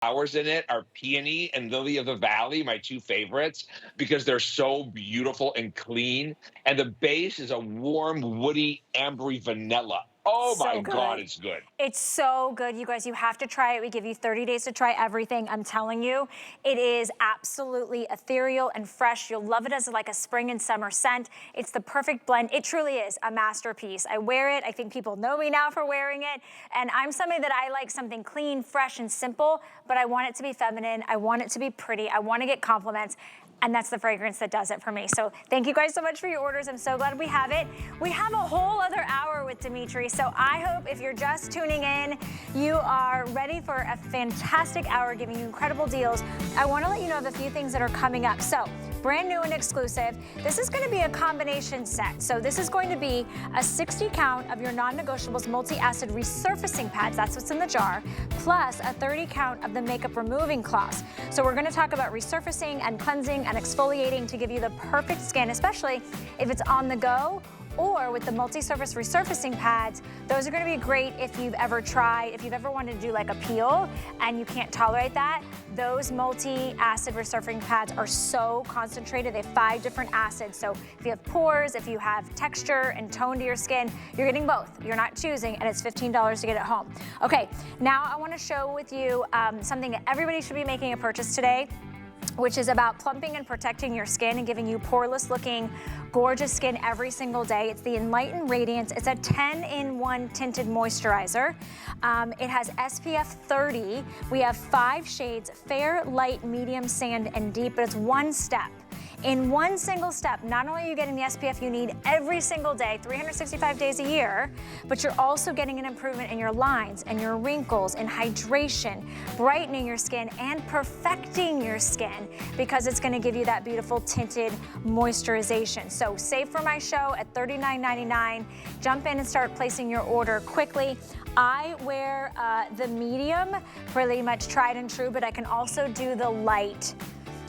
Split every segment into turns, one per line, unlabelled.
flowers in it are peony and lily of the valley, my two favorites, because they're so beautiful and clean. And the base is a warm, woody, ambery vanilla. Oh my
So
God,
good.
it's good.
It's so good, you guys. You have to try it. We give you 30 days to try everything. I'm telling you, it is absolutely ethereal and fresh. You'll love it as like a spring and summer scent. It's the perfect blend. It truly is a masterpiece. I wear it. I think people know me now for wearing it. And I'm somebody that I like something clean, fresh, and simple, but I want it to be feminine. I want it to be pretty. I want to get compliments. And that's the fragrance that does it for me. So thank you guys so much for your orders. I'm so glad we have it. We have a whole other hour with Dimitri. So I hope if you're just tuning in, you are ready for a fantastic hour giving you incredible deals. I want to let you know of a few things that are coming up. So brand new and exclusive, this is going to be a combination set. So this is going to be a 60 count of your non-negotiables multi-acid resurfacing pads. That's what's in the jar, plus a 30 count of the makeup removing cloths. So we're going to talk about resurfacing and cleansing and exfoliating to give you the perfect skin, especially if it's on the go or with the multi-surface resurfacing pads. Those are going to be great if you've ever wanted to do like a peel and you can't tolerate that. Those multi-acid resurfacing pads are so concentrated. They have 5 different acids. So if you have pores, if you have texture and tone to your skin, you're getting both. You're not choosing, and it's $15 to get it home. Okay, now I want to show with you something that everybody should be making a purchase today, which is about plumping and protecting your skin and giving you poreless looking, gorgeous skin every single day. It's the Enlighten Radiance. It's a 10-in-1 tinted moisturizer. It has SPF 30. We have 5 shades: fair, light, medium, sand, and deep, but it's one step. In one single step, not only are you getting the SPF you need every single day, 365 days a year, but you're also getting an improvement in your lines and your wrinkles and hydration, brightening your skin and perfecting your skin, because it's gonna give you that beautiful tinted moisturization. So save for my show at $39.99. Jump in and start placing your order quickly. I wear the medium, pretty much tried and true, but I can also do the light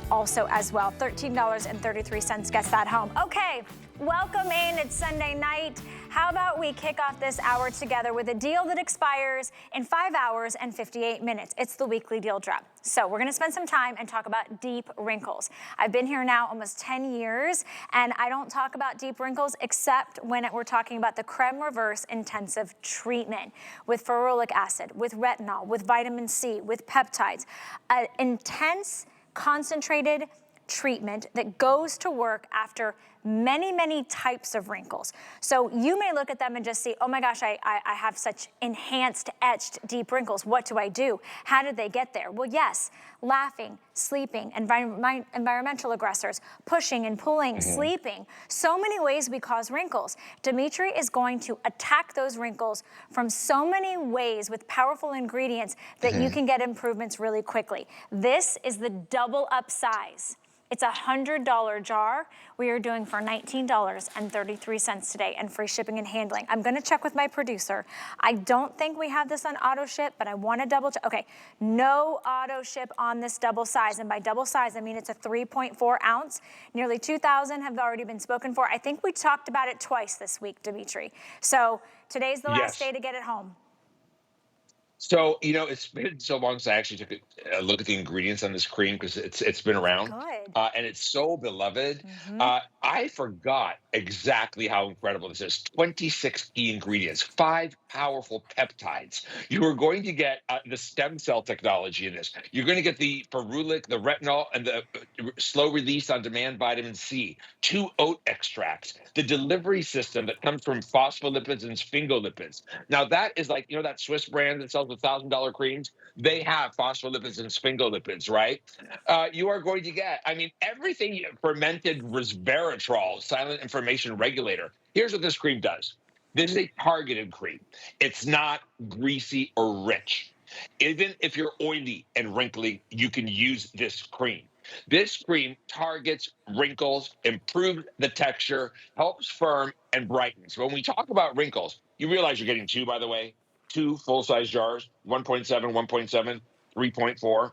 also as well. $13.33 gets that home. Okay, welcome in. It's Sunday night. How about we kick off this hour together with a deal that expires in 5 hours and 58 minutes. It's the weekly deal drop. So we're gonna spend some time and talk about deep wrinkles. I've been here now almost 10 years, and I don't talk about deep wrinkles except when we're talking about the Creme Reverse Intensive Treatment with ferulic acid, with retinol, with vitamin C, with peptides. An intense, concentrated treatment that goes to work after many, many types of wrinkles. So you may look at them and just see, oh my gosh, I have such enhanced, etched, deep wrinkles. What do I do? How did they get there? Well, yes, laughing, sleeping, environmental aggressors, pushing and pulling, sleeping. So many ways we cause wrinkles. Dimitri is going to attack those wrinkles from so many ways with powerful ingredients that you can get improvements really quickly. This is the double up size. It's a $100 jar. We are doing for $19.33 today, and free shipping and handling. I'm gonna check with my producer. I don't think we have this on auto ship, but I wanna double check. Okay, no auto ship on this double size. And by double size, I mean it's a 3.4 ounce. Nearly 2,000 have already been spoken for. I think we talked about it twice this week, Dimitri. So today's the last day to get it home.
So, it's been so long since I actually took a look at the ingredients on this cream, because it's been around,
Good.
and it's so beloved. I forgot exactly how incredible this is. 26 key ingredients, 5 powerful peptides. You are going to get the stem cell technology in this. You're going to get the ferulic, the retinol, and the slow release on demand vitamin C, 2 oat extracts, the delivery system that comes from phospholipids and sphingolipids. Now that is like, that Swiss brand that sells $1,000 creams. They have phospholipids and sphingolipids, right? You are going to get, everything. Fermented resveratrol, silent inflammation regulator. Here's what this cream does. This is a targeted cream. It's not greasy or rich. Even if you're oily and wrinkly, you can use this cream. This cream targets wrinkles, improves the texture, helps firm and brightens. When we talk about wrinkles, you realize you're getting 2, by the way, 2 full-size jars, 1.7, 1.7, 3.4.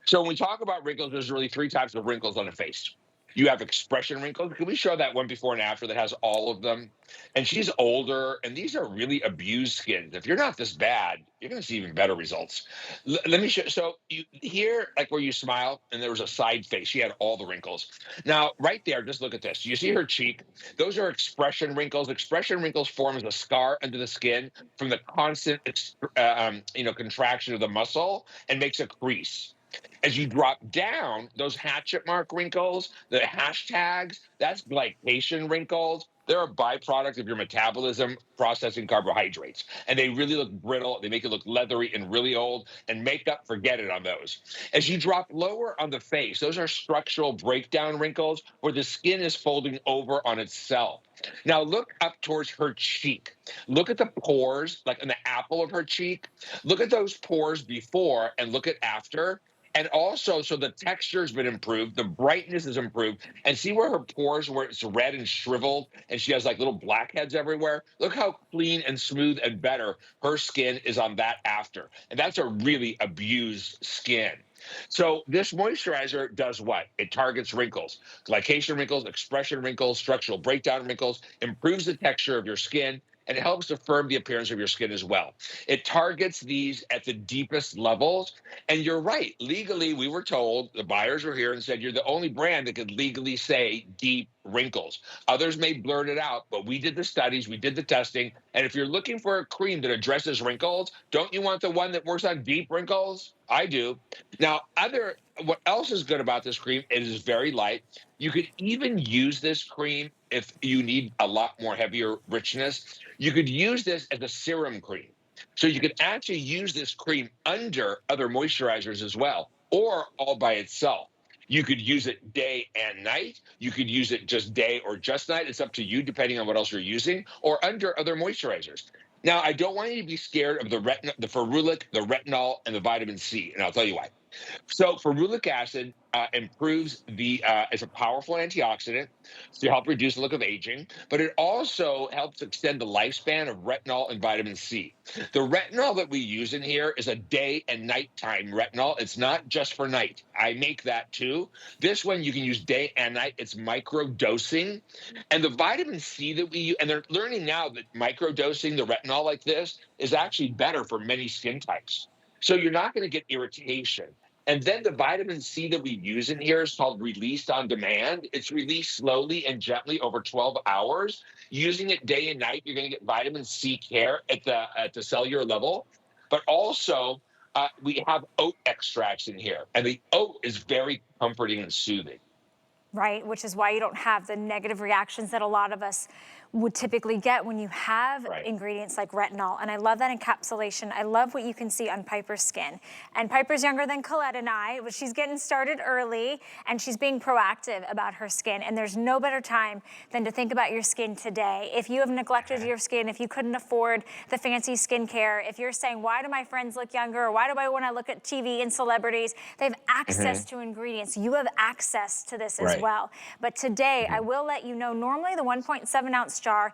So when we talk about wrinkles, there's really 3 types of wrinkles on the face. You have expression wrinkles. Can we show that one before and after that has all of them? And she's older, and these are really abused skins. If you're not this bad, you're going to see even better results. Let me show. So you here, like where you smile, and there was a side face. She had all the wrinkles. Now, right there, just look at this. You see her cheek? Those are expression wrinkles. Expression wrinkles form as a scar under the skin from the constant, contraction of the muscle and makes a crease. As you drop down, those hatchet mark wrinkles, the hashtags, that's glycation wrinkles. They're a byproduct of your metabolism processing carbohydrates. And they really look brittle. They make it look leathery and really old. And makeup, forget it on those. As you drop lower on the face, those are structural breakdown wrinkles where the skin is folding over on itself. Now look up towards her cheek. Look at the pores, like in the apple of her cheek. Look at those pores before and look at after. And also, so the texture has been improved, the brightness is improved, and see where her pores, where it's red and shriveled, and she has like little blackheads everywhere. Look how clean and smooth and better her skin is on that after. And that's a really abused skin. So this moisturizer does what? It targets wrinkles, glycation wrinkles, expression wrinkles, structural breakdown wrinkles, improves the texture of your skin, and it helps to firm the appearance of your skin as well. It targets these at the deepest levels. And you're right. Legally, we were told, the buyers were here and said, you're the only brand that could legally say deep wrinkles. Others may blurt it out, but we did the studies, we did the testing. And if you're looking for a cream that addresses wrinkles, don't you want the one that works on deep wrinkles? I do. Now, what else is good about this cream? It is very light. You could even use this cream if you need a lot more heavier richness. You could use this as a serum cream. So you could actually use this cream under other moisturizers as well, or all by itself. You could use it day and night. You could use it just day or just night. It's up to you, depending on what else you're using, or under other moisturizers. Now, I don't want you to be scared of the ferulic, the retinol, and the vitamin C, and I'll tell you why. So ferulic acid improves it's a powerful antioxidant to help reduce the look of aging, but it also helps extend the lifespan of retinol and vitamin C. The retinol that we use in here is a day and nighttime retinol. It's not just for night. I make that too. This one you can use day and night. It's micro dosing. And the vitamin C that we use, and they're learning now that micro dosing the retinol like this is actually better for many skin types. So you're not going to get irritation. And then the vitamin C that we use in here is called released on demand. It's released slowly and gently over 12 hours. Using it day and night, you're going to get vitamin C care at the cellular level. But also, we have oat extracts in here, and the oat is very comforting and soothing.
Right, which is why you don't have the negative reactions that a lot of us would typically get when you have
Right.
ingredients like retinol. And I love that encapsulation. I love what you can see on Piper's skin. And Piper's younger than Colette and I, but she's getting started early and she's being proactive about her skin. And there's no better time than to think about your skin today. If you have neglected your skin, if you couldn't afford the fancy skincare, if you're saying, why do my friends look younger? Or why do I, when I look at TV and celebrities, they have access to ingredients. You have access to this as well. But today, I will let you know, normally the 1.7 ounce jar,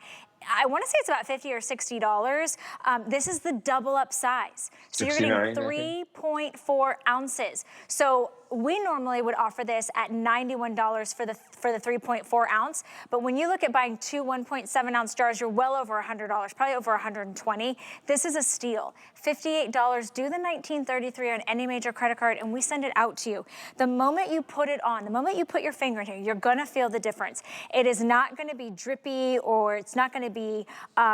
I want to say it's about $50 or $60. This is the double up size. So you're getting 3.4 ounces. So we normally would offer this at $91 for the 3.4 ounce. But when you look at buying two 1.7 ounce jars, you're well over $100, probably over $120. This is a steal. $58, do the 1933 on any major credit card, and we send it out to you. The moment you put it on, the moment you put your finger in here, you're gonna feel the difference. It is not gonna be drippy, or it's not gonna be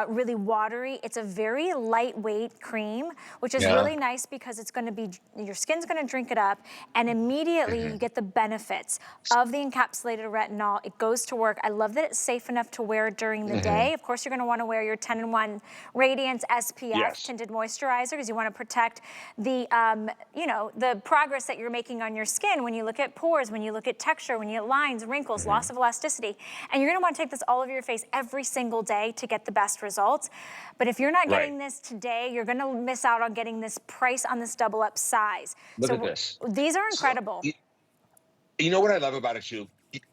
really watery. It's a very lightweight cream, which is really nice because it's gonna be, your skin's gonna drink it up, and immediately you get the benefits of the encapsulated retinol. It goes to work. I love that it's safe enough to wear during the day. Of course, you're gonna wanna wear your 10-in-1 Radiance SPF tinted moisturizer, because you want to protect the, the progress that you're making on your skin when you look at pores, when you look at texture, when you get lines, wrinkles, loss of elasticity. And you're going to want to take this all over your face every single day to get the best results. But if you're not getting this today, you're going to miss out on getting this price on this double up size.
Look at this.
These are incredible.
You know what I love about it too?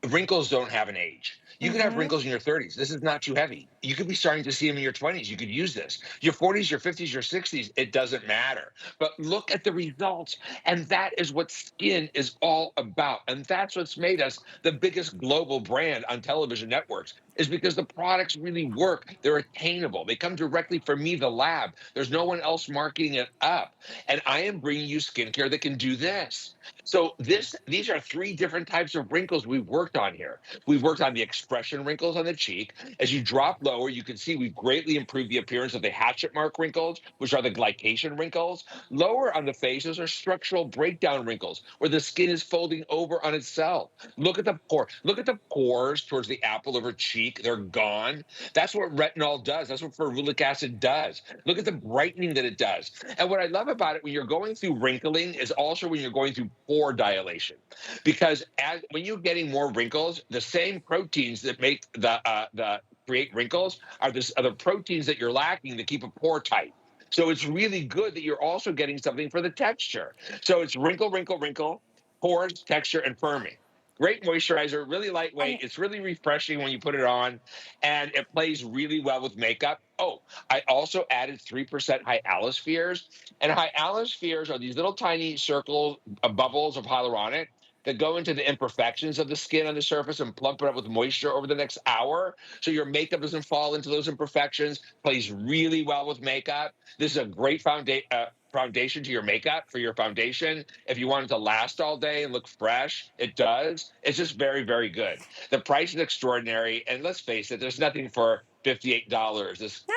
Wrinkles don't have an age. You could have
Mm-hmm.
wrinkles in your 30s. This is not too heavy. You could be starting to see them in your 20s. You could use this. Your 40s, your 50s, your 60s, it doesn't matter. But look at the results. And that is what Skinn is all about. And that's what's made us the biggest global brand on television networks, is because the products really work. They're attainable. They come directly from me, the lab. There's no one else marketing it up. And I am bringing you skincare that can do this. So these are three different types of wrinkles we've worked on here. We've worked on the expression wrinkles on the cheek. As you drop lower, you can see we've greatly improved the appearance of the hatchet mark wrinkles, which are the glycation wrinkles. Lower on the face, those are structural breakdown wrinkles, where the skin is folding over on itself. Look at the pore. Look at the pores towards the apple of her cheek. They're gone. That's what retinol does. That's what ferulic acid does. Look at the brightening that it does. And what I love about it when you're going through wrinkling is also when you're going through pore dilation, because when you're getting more wrinkles, the same proteins that make the create wrinkles are the proteins that you're lacking to keep a pore tight. So it's really good that you're also getting something for the texture. So it's wrinkle, wrinkle, wrinkle, pores, texture, and firming. Great moisturizer, really lightweight.
And
It's really refreshing when you put it on, and it plays really well with makeup. Oh, I also added 3% hyalospheres. And hyalospheres are these little tiny circle bubbles of hyaluronic that go into the imperfections of the skin on the surface and plump it up with moisture over the next hour. So your makeup doesn't fall into those imperfections, plays really well with makeup. This is a great foundation to your makeup for your foundation. If you want it to last all day and look fresh, it does. It's just very, very good. The price is extraordinary. And let's face it, there's nothing for $58.
no,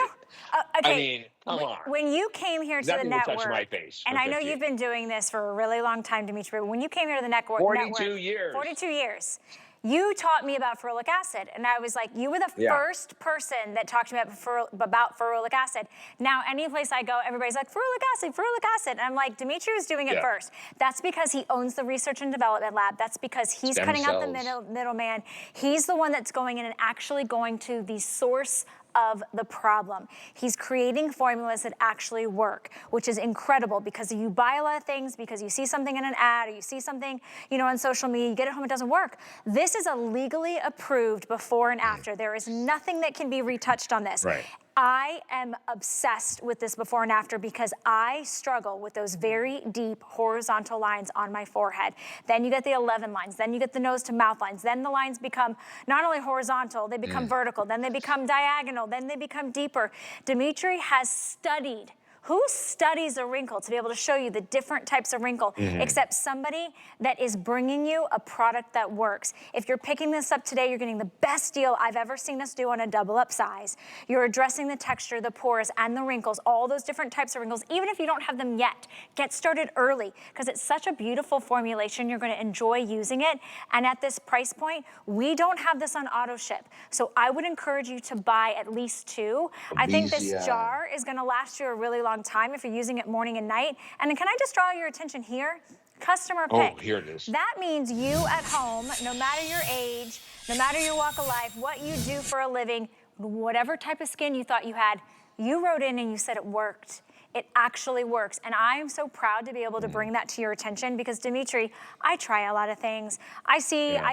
I
okay.
mean, come on.
When you came here to the
Nothing will touch my
network,
face
and
for
I know you've
58.
been doing this for a really long time, Dimitri, but when you came here to the network,
42 years.
42 years, you taught me about ferulic acid. And I was like, you were the
Yeah.
first person that talked to me about ferulic acid. Now, any place I go, everybody's like, ferulic acid, ferulic acid. And I'm like, Dimitri was doing it
Yeah.
first. That's because he owns the research and development lab. That's because he's
Stem
cutting out the
cells.
middleman. He's the one that's going in and actually going to the source of the problem. He's creating formulas that actually work, which is incredible, because you buy a lot of things because you see something in an ad or you see something, on social media, you get it home, it doesn't work. This is a legally approved before and after. There is nothing that can be retouched on this.
Right.
I am obsessed with this before and after because I struggle with those very deep horizontal lines on my forehead. Then you get the 11 lines, then you get the nose to mouth lines, then the lines become not only horizontal, they become vertical, then they become diagonal, then they become deeper. Dimitri has studied. Who studies a wrinkle to be able to show you the different types of wrinkle, except somebody that is bringing you a product that works? If you're picking this up today, you're getting the best deal I've ever seen us do on a double up size. You're addressing the texture, the pores, and the wrinkles, all those different types of wrinkles, even if you don't have them yet. Get started early, because it's such a beautiful formulation. You're gonna enjoy using it. And at this price point, we don't have this on auto ship. So I would encourage you to buy at least 2. I think this jar is gonna last you a really long time if you're using it morning and night. And then can I just draw your attention here? Customer pick.
Oh, here it is.
That means you at home, no matter your age, no matter your walk of life, what you do for a living, whatever type of skin you thought you had, you wrote in and you said it worked. It actually works. And I am so proud to be able to bring that to your attention, because Dimitri, I try a lot of things. I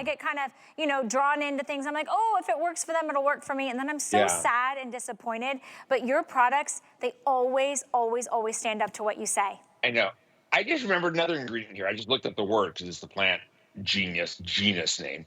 get kind of, drawn into things. I'm like, oh, if it works for them, it'll work for me. And then I'm so sad and disappointed. But your products, they always, always, always stand up to what you say.
I know. I just remembered another ingredient here. I just looked up the word because it's the plant genus name.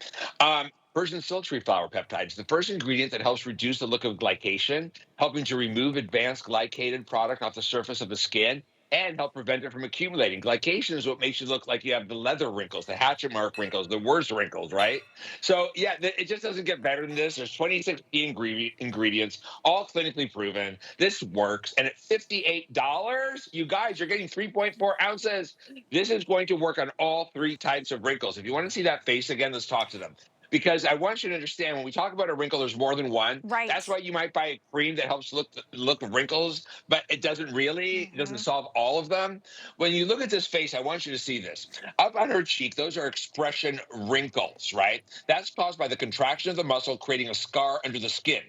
Persian silk tree flower peptides, the first ingredient that helps reduce the look of glycation, helping to remove advanced glycated product off the surface of the skin and help prevent it from accumulating. Glycation is what makes you look like you have the leather wrinkles, the hatchet mark wrinkles, the worst wrinkles, right? So yeah, it just doesn't get better than this. There's 26 key ingredients, all clinically proven. This works. And at $58, you guys, you're getting 3.4 ounces. This is going to work on all 3 types of wrinkles. If you want to see that face again, let's talk to them. Because I want you to understand, when we talk about a wrinkle, there's more than one.
Right.
That's why you might buy a cream that helps look of wrinkles, but it doesn't really, it doesn't solve all of them. When you look at this face, I want you to see this. Up on her cheek, those are expression wrinkles, right? That's caused by the contraction of the muscle, creating a scar under the skin.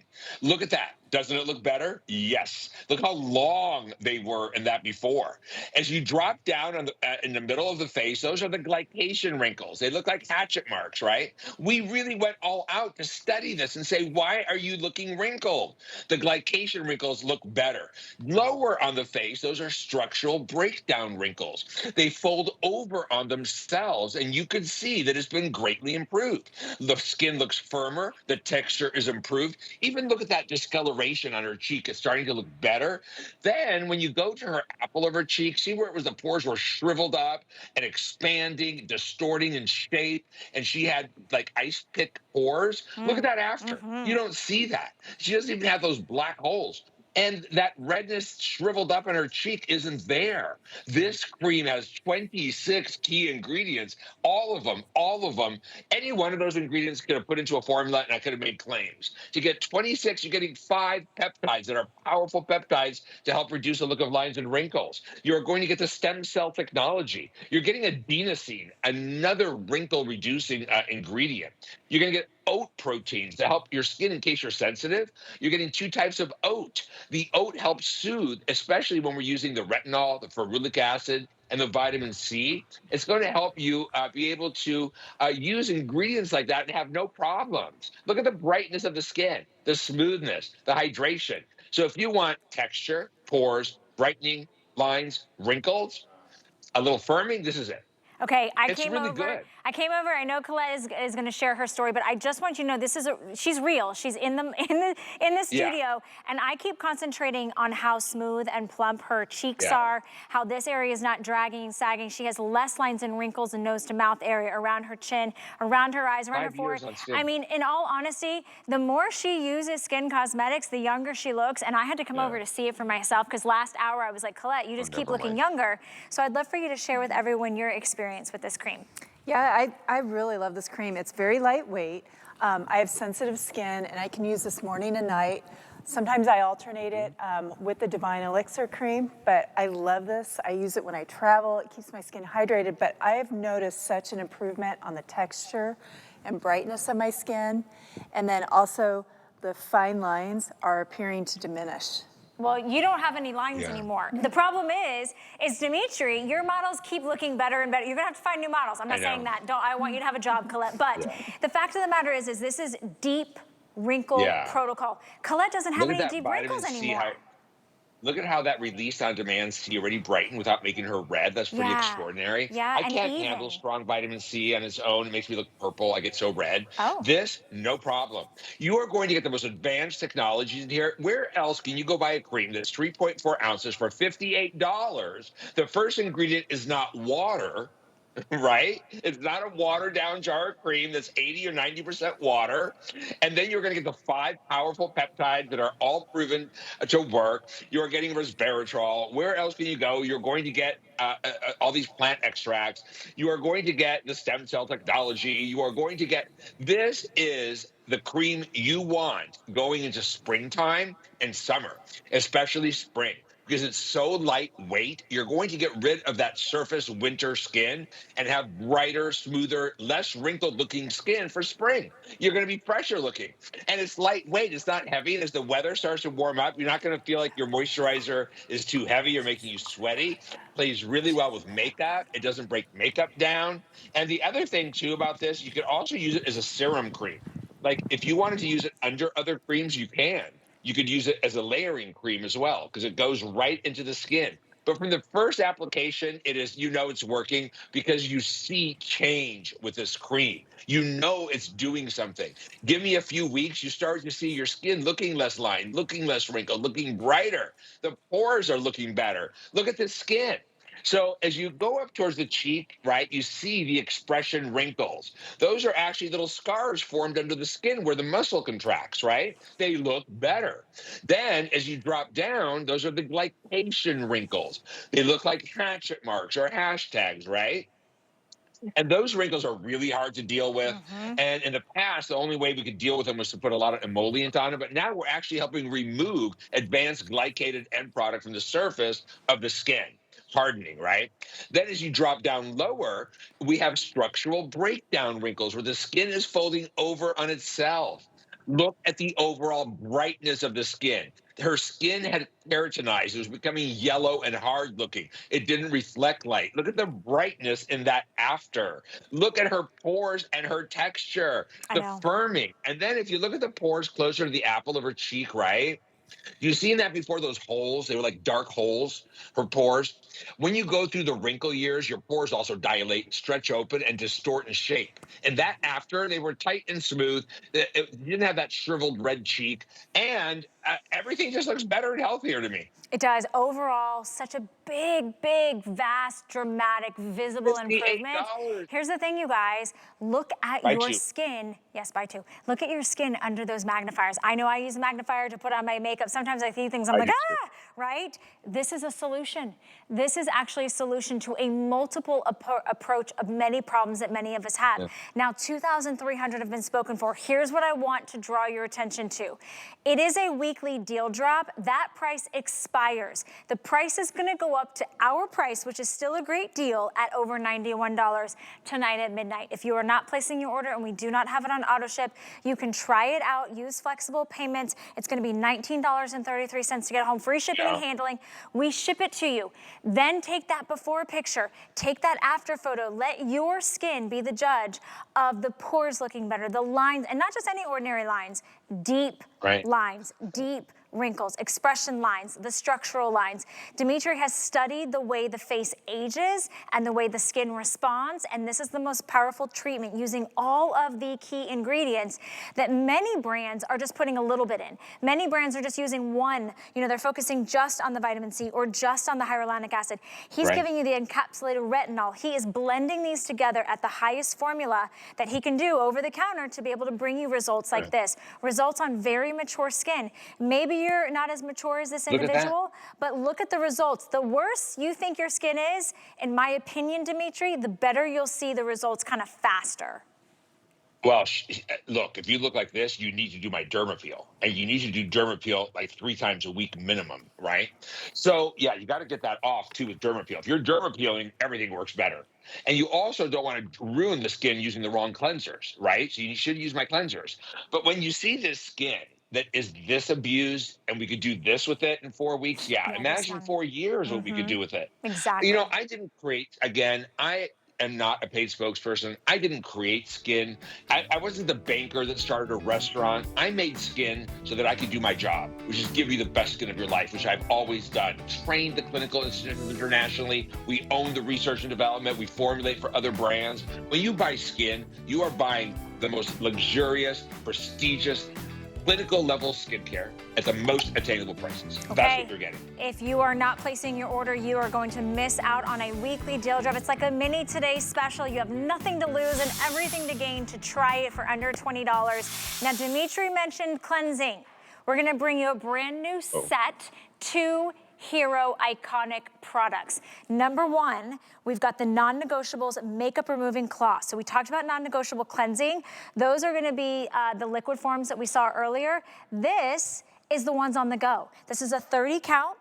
Look at that. Doesn't it look better? Yes. Look how long they were in that before. As you drop down in the middle of the face, those are the glycation wrinkles. They look like hatchet marks, right? We really went all out to study this and say, why are you looking wrinkled? The glycation wrinkles look better. Lower on the face, those are structural breakdown wrinkles. They fold over on themselves, and you can see that it's been greatly improved. The skin looks firmer, the texture is improved. Even look at that discoloration on her cheek. It's starting to look better. Then when you go to her apple of her cheek, see where it was the pores were shriveled up and expanding, distorting in shape, and she had like ice pick pores. Look at that after. You don't see that. She doesn't even have those black holes. And that redness shriveled up in her cheek isn't there. This cream has 26 key ingredients, all of them, all of them. Any one of those ingredients could have put into a formula and I could have made claims. To get 26, you're getting 5 peptides that are powerful peptides to help reduce the look of lines and wrinkles. You're going to get the stem cell technology. You're getting adenosine, another wrinkle reducing ingredient. You're going to get oat proteins to help your skin in case you're sensitive. You're getting 2 types of oat. The oat helps soothe, especially when we're using the retinol, the ferulic acid, and the vitamin C. It's going to help you be able to use ingredients like that and have no problems. Look at the brightness of the skin, the smoothness, the hydration. So if you want texture, pores, brightening, lines, wrinkles, a little firming, this is it.
Okay,
It's really good.
I know Colette is going to share her story, but I just want you to know she's real. She's in the
Yeah.
studio, and I keep concentrating on how smooth and plump her cheeks
Yeah.
are, how this area is not dragging and sagging. She has less lines and wrinkles in nose to mouth area, around her chin, around her eyes, around her
5
forehead.
years on
I
Skinn.
mean, in all honesty, the more she uses Skinn Cosmetics, the younger she looks, and I had to come over
Yeah.
to see it for myself because last hour I was like, Colette, you
Oh,
just keep
never
looking
mind.
younger. So I'd love for you to share with everyone your experience with this cream.
Yeah, I really love this cream. It's very lightweight. I have sensitive skin, and I can use this morning and night. Sometimes I alternate it with the Divine Elixir cream, but I love this. I use it when I travel. It keeps my skin hydrated, but I have noticed such an improvement on the texture and brightness of my skin. And then also the fine lines are appearing to diminish.
Well, you don't have any lines
Yeah.
anymore. The problem is Dimitri, your models keep looking better and better. You're gonna have to find new models. I'm
I
not saying
know.
that. I want you to have a job, Colette. But
Yeah.
the fact of the matter is this is deep wrinkle
Yeah.
protocol. Colette doesn't have
Look at
any
that
deep
vitamin
wrinkles
C,
anymore.
look at how that released on demand C already brightened without making her red. That's pretty
Yeah,
extraordinary.
yeah,
I
and
can't handle
even.
strong vitamin C on its own. It makes me look purple. I get so red.
Oh.
This, no problem. You are going to get the most advanced technologies in here. Where else can you go buy a cream that's 3.4 ounces for $58? The first ingredient is not water. Right? It's not a watered down jar of cream that's 80 or 90% water. And then you're going to get the 5 powerful peptides that are all proven to work. You're getting resveratrol. Where else can you go? You're going to get all these plant extracts. You are going to get the stem cell technology. You are going to get this is the cream you want going into springtime and summer, especially spring. Because it's so lightweight, you're going to get rid of that surface winter skin and have brighter, smoother, less wrinkled looking skin for spring. You're going to be fresher looking. And it's lightweight, it's not heavy. And as the weather starts to warm up, you're not going to feel like your moisturizer is too heavy or making you sweaty. Plays really well with makeup. It doesn't break makeup down. And the other thing, too, about this, you could also use it as a serum cream. Like if you wanted to use it under other creams, you can. You could use it as a layering cream as well because it goes right into the skin. But from the first application, it is, it's working because you see change with this cream. You know it's doing something. Give me a few weeks, you start to see your skin looking less lined, looking less wrinkled, looking brighter. The pores are looking better. Look at the skin. So as you go up towards the cheek, right, you see the expression wrinkles. Those are actually little scars formed under the skin where the muscle contracts, right? They look better. Then as you drop down, those are the glycation wrinkles. They look like hatchet marks or hashtags, right? And those wrinkles are really hard to deal with. And in the past, the only way we could deal with them was to put a lot of emollient on it. But now we're actually helping remove advanced glycated end product from the surface of the skin, hardening, right? Then as you drop down lower, we have structural breakdown wrinkles where the skin is folding over on itself. Look at the overall brightness of the skin. Her skin had keratinized. It was becoming yellow and hard looking. It didn't reflect light. Look at the brightness in that after. Look at her pores and her texture,
I
the
know.
firming. And then if you look at the pores closer to the apple of her cheek, right? You seen that before, those holes? They were like dark holes, her pores. When you go through the wrinkle years, your pores also dilate, stretch open, and distort and shape. And that after, they were tight and smooth. You didn't have that shriveled red cheek. And everything just looks better and healthier to me.
It does. Overall, such a big, vast, dramatic, visible improvement.
$58.
Here's the thing, you guys. Look at
Buy
your
two.
skin. Yes, buy two. Look at your skin under those magnifiers. I know I use a magnifier to put on my makeup. Sometimes I see things, I'm
I
like,
do too.
ah, right? This is a solution. This is actually a solution to a multiple approach of many problems that many of us have.
Yeah.
Now, 2,300 have been spoken for. Here's what I want to draw your attention to. It is a weekly deal drop. That price expires. The price is gonna go up to our price, which is still a great deal, at over $91 tonight at midnight. If you are not placing your order and we do not have it on auto ship, you can try it out, use flexible payments. It's gonna be $19.33 to get home, free shipping and handling. We ship it to you. Then take that before picture, take that after photo, let your skin be the judge of the pores looking better, the lines, and not just any ordinary lines, deep lines, deep wrinkles, expression lines, the structural lines. Dimitri has studied the way the face ages and the way the skin responds, and this is the most powerful treatment using all of the key ingredients that many brands are just putting a little bit in. Many brands are just using one, they're focusing just on the vitamin C or just on the hyaluronic acid. He's giving you the encapsulated retinol. He is blending these together at the highest formula that he can do over the counter to be able to bring you results like this. Results on very mature skin. Maybe you're not as mature as this individual, but look at the results. The worse you think your skin is, in my opinion, Dimitri, the better you'll see the results kind of faster.
Well, look, if you look like this, you need to do my Dermapeel. And you need to do Dermapeel like 3 times a week minimum, right? So, yeah, you got to get that off, too, with Dermapeel. If you're Dermapeeling, everything works better. And you also don't want to ruin the skin using the wrong cleansers, right? So you should use my cleansers. But when you see this skin that is this abused and we could do this with it in 4 weeks, imagine 4 years what we could do with it.
Exactly.
I didn't create, again, I am not a paid spokesperson. I didn't create Skinn. I wasn't the banker that started a restaurant. I made Skinn so that I could do my job, which is give you the best skin of your life, which I've always done. Trained the clinical institutions internationally. We own the research and development. We formulate for other brands. When you buy Skinn, you are buying the most luxurious, prestigious, clinical level skincare at the most attainable prices.
Okay.
That's what you're getting.
If you are not placing your order, you are going to miss out on a weekly deal drop. It's like a mini Today special. You have nothing to lose and everything to gain to try it for under $20. Now, Dimitri mentioned cleansing. We're gonna bring you a brand new set, 2 hero iconic products. Number 1, we've got the non-negotiables makeup removing cloth. So we talked about non-negotiable cleansing. Those are gonna be the liquid forms that we saw earlier. This is the ones on the go. This is a 30 count.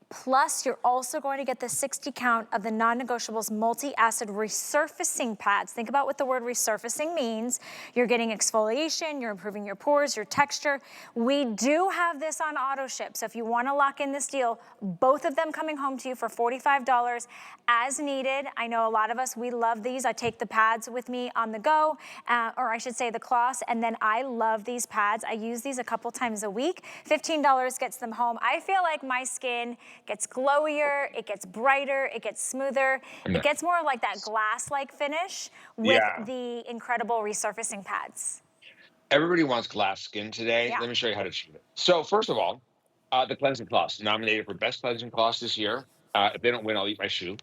Plus, you're also going to get the 60 count of the non-negotiables multi-acid resurfacing pads. Think about what the word resurfacing means. You're getting exfoliation, you're improving your pores, your texture. We do have this on auto ship, so if you want to lock in this deal, both of them coming home to you for $45 as needed. I know a lot of us, we love these. I take the pads with me on the go, or I should say the cloths, and then I love these pads. I use these a couple times a week. $15 gets them home. I feel like my skin gets glowier, it gets brighter, it gets smoother. It gets more like that glass-like finish with the incredible resurfacing pads.
Everybody wants glass skin today. Let me show you how to achieve it. So first of all, the cleansing cloths, nominated for best cleansing cloths this year. If they don't win, I'll eat my shoe.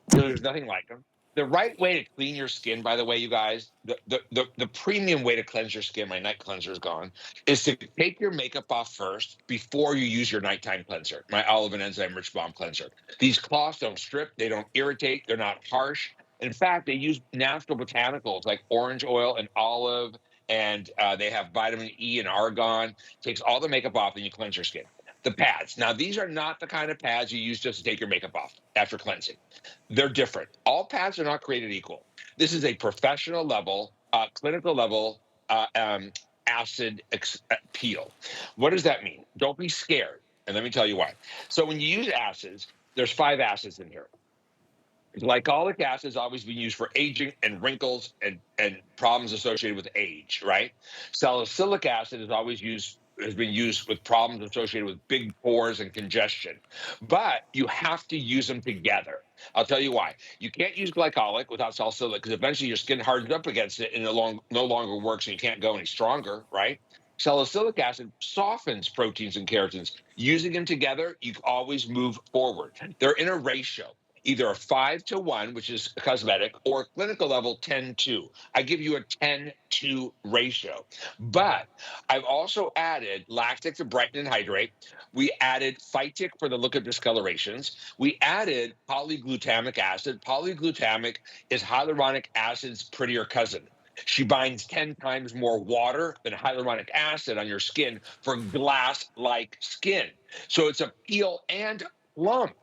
There's nothing like them. The right way to clean your skin, by the way, you guys, the premium way to cleanse your skin, my night cleanser is gone, is to take your makeup off first before you use your nighttime cleanser, my olive and enzyme rich balm cleanser. These cloths don't strip, they don't irritate, they're not harsh. In fact, they use natural botanicals like orange oil and olive, and they have vitamin E and argan. Takes all the makeup off and you cleanse your skin. The pads. Now, these are not the kind of pads you use just to take your makeup off after cleansing. They're different. All pads are not created equal. This is a professional level, clinical level acid peel. What does that mean? Don't be scared. And let me tell you why. So when you use acids, there's 5 acids in here. Glycolic acid has always been used for aging and wrinkles and problems associated with age, right? Salicylic acid has been used with problems associated with big pores and congestion. But you have to use them together. I'll tell you why. You can't use glycolic without salicylic because eventually your skin hardens up against it and it no longer works and you can't go any stronger, right? Salicylic acid softens proteins and keratins. Using them together, you always move forward. They're in a ratio, either a 5-to-1, which is cosmetic, or clinical level 10-2. I give you a 10-2 ratio. But I've also added lactic to brighten and hydrate. We added phytic for the look of discolorations. We added polyglutamic acid. Polyglutamic is hyaluronic acid's prettier cousin. She binds 10 times more water than hyaluronic acid on your skin for glass-like skin. So it's a peel and plump.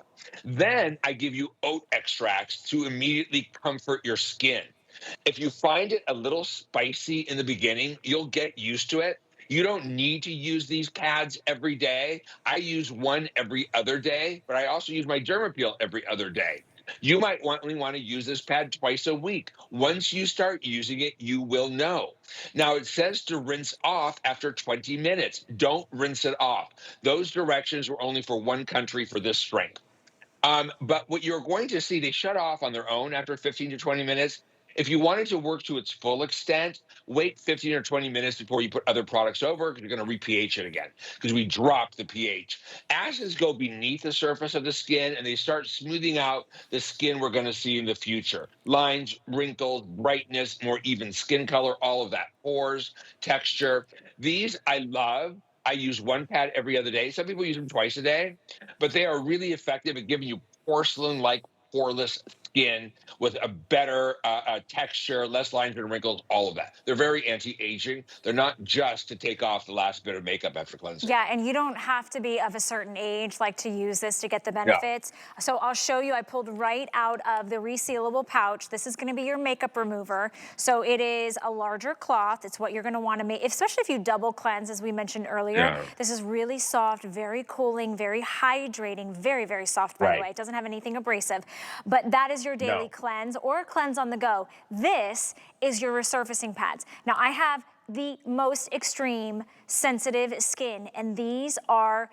Then I give you oat extracts to immediately comfort your skin. If you find it a little spicy in the beginning, you'll get used to it. You don't need to use these pads every day. I use one every other day, but I also use my Dermapeel every other day. You might only want to use this pad twice a week. Once you start using it, you will know. Now, it says to rinse off after 20 minutes. Don't rinse it off. Those directions were only for one country for this strength. But what you're going to see, they shut off on their own after 15 to 20 minutes. If you want it to work to its full extent, wait 15 or 20 minutes before you put other products over because you're going to re-pH it again because we dropped the pH. Acids go beneath the surface of the skin and they start smoothing out the skin we're going to see in the future. Lines, wrinkles, brightness, more even skin color, all of that. Pores, texture. These I love. I use one pad every other day. Some people use them twice a day, but they are really effective at giving you porcelain-like poreless skin with a better texture, less lines and wrinkles, all of that. They're very anti-aging. They're not just to take off the last bit of makeup after cleansing.
Yeah, and you don't have to be of a certain age like to use this to get the benefits. Yeah. So I'll show you, I pulled right out of the resealable pouch. This is gonna be your makeup remover. So it is a larger cloth. It's what you're gonna wanna make, especially if you double cleanse, as we mentioned earlier. Yeah. This is really soft, very cooling, very hydrating, very, very soft, by the way. It doesn't have anything abrasive. But that is your daily cleanse or cleanse on the go. This is your resurfacing pads. Now I have the most extreme sensitive skin, and these are,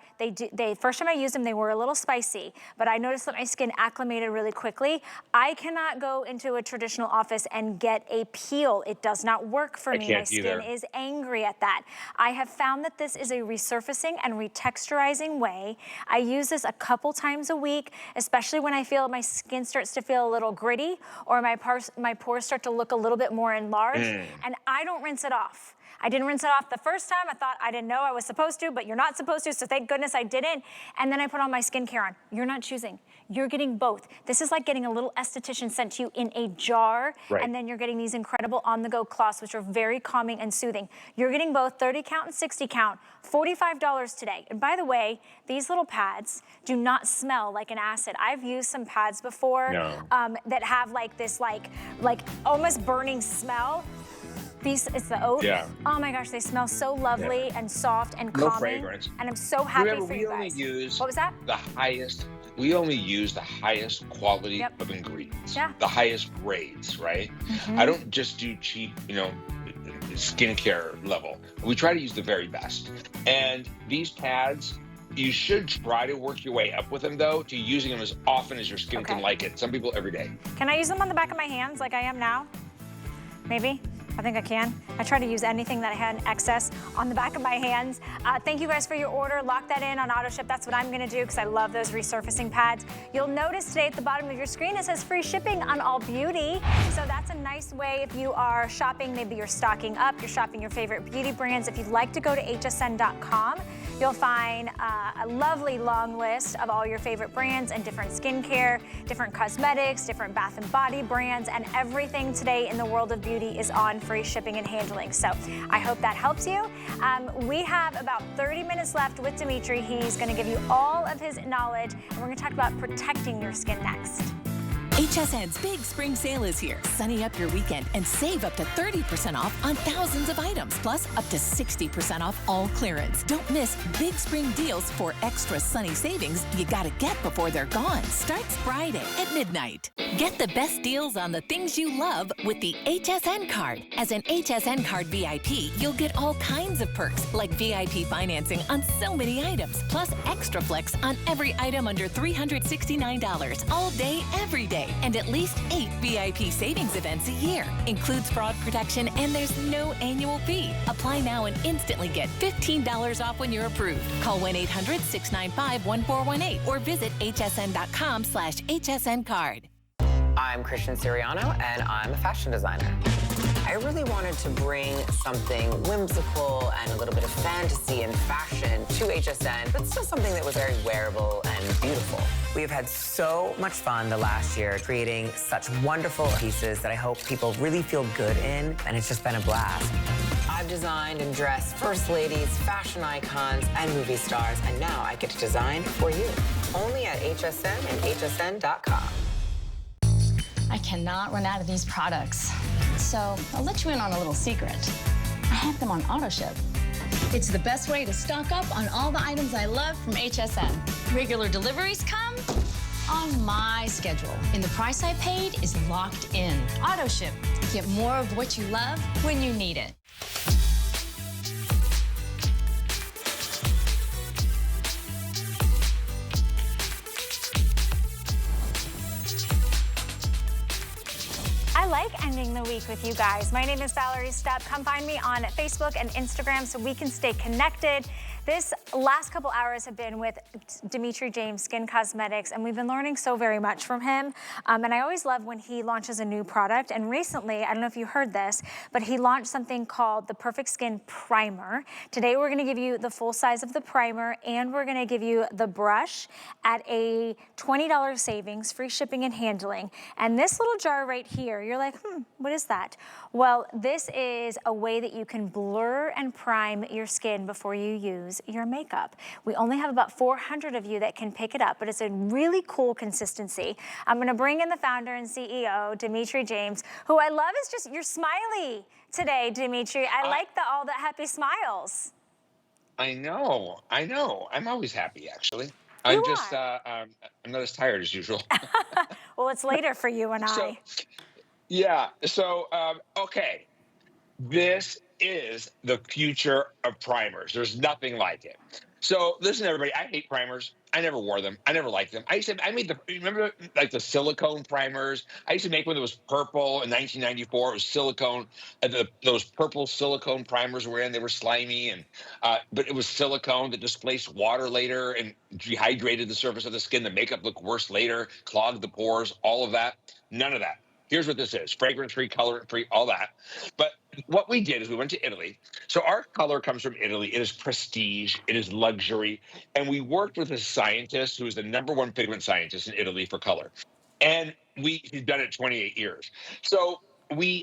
first time I used them, they were a little spicy, but I noticed that my skin acclimated really quickly. I cannot go into a traditional office and get a peel. It does not work for me. My skin is angry at that. I have found that this is a resurfacing and retexturizing way. I use this a couple times a week, especially when I feel my skin starts to feel a little gritty or my pores start to look a little bit more enlarged, and I don't rinse it off. I didn't rinse it off the first time. I thought I didn't know I was supposed to, but you're not supposed to, so thank goodness I didn't. And then I put all my skincare on. You're not choosing. You're getting both. This is like getting a little esthetician sent to you in a jar, and then you're getting these incredible on-the-go cloths, which are very calming and soothing. You're getting both 30 count and 60 count, $45 today. And by the way, these little pads do not smell like an acid. I've used some pads before that have like this like almost burning smell. It's the oat. Yeah. Oh my gosh, they smell so lovely and soft and calming.
No fragrance.
And I'm so happy for you guys.
We only use
what was that?
We only use the highest quality of ingredients. Yeah. The highest grades, right? I don't just do cheap, skincare level. We try to use the very best. And these pads, you should try to work your way up with them though, to using them as often as your skin can like it. Some people every day.
Can I use them on the back of my hands like I am now? Maybe. I think I can. I try to use anything that I had in excess on the back of my hands. Thank you guys for your order. Lock that in on auto ship. That's what I'm gonna do because I love those resurfacing pads. You'll notice today at the bottom of your screen, it says free shipping on all beauty. So that's a nice way if you are shopping, maybe you're stocking up, you're shopping your favorite beauty brands. If you'd like to go to hsn.com, you'll find a lovely long list of all your favorite brands and different skincare, different cosmetics, different bath and body brands, and everything today in the world of beauty is on free shipping and handling. So I hope that helps you. We have about 30 minutes left with Dimitri. He's gonna give you all of his knowledge, and we're gonna talk about protecting your skin next.
HSN's big spring sale is here. Sunny up your weekend and save up to 30% off on thousands of items, plus up to 60% off all clearance. Don't miss big spring deals for extra sunny savings you gotta get before they're gone. Starts Friday at midnight. Get the best deals on the things you love with the HSN card. As an HSN card VIP, you'll get all kinds of perks like VIP financing on so many items, plus extra flex on every item under $369 all day, every day, and at least 8 VIP savings events a year. Includes fraud protection and there's no annual fee. Apply now and instantly get $15 off when you're approved. Call 1-800-695-1418 or visit hsn.com/HSN card.
I'm Christian Siriano, and I'm a fashion designer. I really wanted to bring something whimsical and a little bit of fantasy and fashion to HSN, but still something that was very wearable and beautiful. We have had so much fun the last year creating such wonderful pieces that I hope people really feel good in, and it's just been a blast. I've designed and dressed first ladies, fashion icons, and movie stars, and now I get to design for you. Only at HSN and hsn.com.
I cannot run out of these products. So I'll let you in on a little secret. I have them on auto ship. It's the best way to stock up on all the items I love from HSN. Regular deliveries come on my schedule. And the price I paid is locked in. Auto ship. Get more of what you love when you need it.
I like ending the week with you guys. My name is Valerie Stepp. Come find me on Facebook and Instagram so we can stay connected. This last couple hours have been with Dimitri James, Skinn Cosmetics, and we've been learning so very much from him. And I always love when he launches a new product. And recently, I don't know if you heard this, but he launched something called the Perfect Skin Primer. Today, we're gonna give you the full size of the primer, and we're gonna give you the brush at a $20 savings, free shipping and handling. And this little jar right here, you're like, what is that? Well, this is a way that you can blur and prime your skin before you use your makeup. We only have about 400 of you that can pick it up, but it's a really cool consistency. I'm gonna bring in the founder and CEO, Dimitri James, who I love is just, you're smiley today, Dimitri. I like all the happy smiles.
I know. I'm always happy, actually.
I'm
not as tired as usual.
Well, it's later for you and I.
Okay. This is the future of primers. There's nothing like it. So listen, everybody, I hate primers. I never wore them. I never liked them. Remember like the silicone primers? I used to make one that was purple in 1994. It was silicone. Those purple silicone primers were in. They were slimy, but it was silicone that displaced water later and dehydrated the surface of the skin. The makeup looked worse later, clogged the pores, all of that. None of that. Here's what this is: fragrance-free, color-free, all that. But what we did is we went to Italy. So our color comes from Italy. It is prestige. It is luxury. And we worked with a scientist who is the #1 pigment scientist in Italy for color. And he's done it 28 years. So we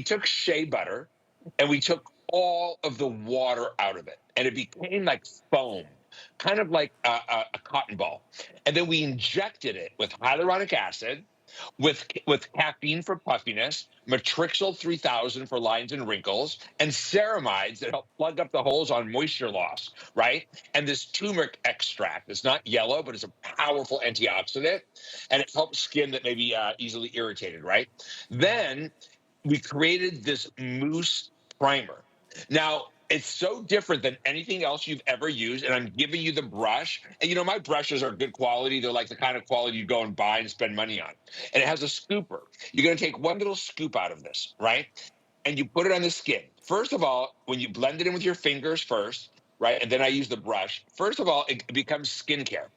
took shea butter and we took all of the water out of it. And it became like foam, kind of like a cotton ball. And then we injected it with hyaluronic acid, with caffeine for puffiness, Matrixyl 3000 for lines and wrinkles, and ceramides that help plug up the holes on moisture loss, right? And this turmeric extract, it's not yellow, but it's a powerful antioxidant, and it helps skin that may be easily irritated, right? Then we created this mousse primer. Now, it's so different than anything else you've ever used, and I'm giving you the brush. And my brushes are good quality. They're like the kind of quality you go and buy and spend money on. And it has a scooper. You're going to take one little scoop out of this, right? And you put it on the skin. First of all, when you blend it in with your fingers first, right? And then I use the brush. First of all, it becomes skincare.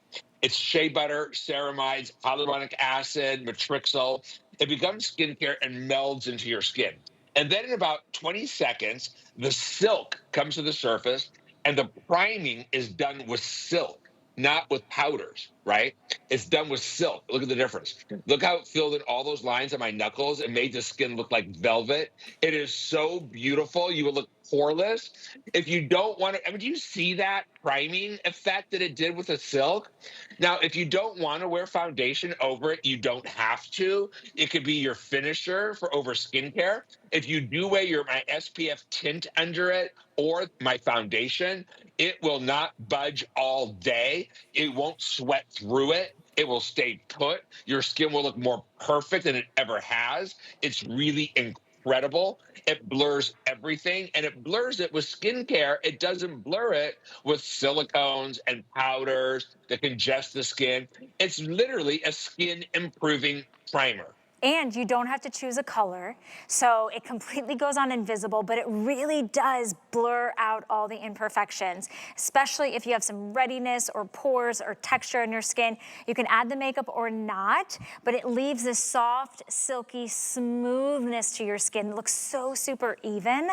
It's shea butter, ceramides, hyaluronic acid, Matrixyl. It becomes skincare and melds into your skin. And then in about 20 seconds, the silk comes to the surface, and the priming is done with silk, not with powders, right? It's done with silk. Look at the difference. Look how it filled in all those lines on my knuckles and made the skin look like velvet. It is so beautiful. You will look poreless. If you don't want to, I mean, do you see that priming effect that it did with the silk? Now, if you don't want to wear foundation over it, you don't have to. It could be your finisher for over skincare. If you do wear my SPF tint under it or my foundation, it will not budge all day. It won't sweat through it. It will stay put. Your skin will look more perfect than it ever has. It's really incredible. It blurs everything, and it blurs it with skincare. It doesn't blur it with silicones and powders that congest the skin. It's literally a skin improving primer.
And you don't have to choose a color, so it completely goes on invisible, but it really does blur out all the imperfections, especially if you have some readiness or pores or texture in your skin. You can add the makeup or not, but it leaves this soft, silky smoothness to your skin. It looks so super even.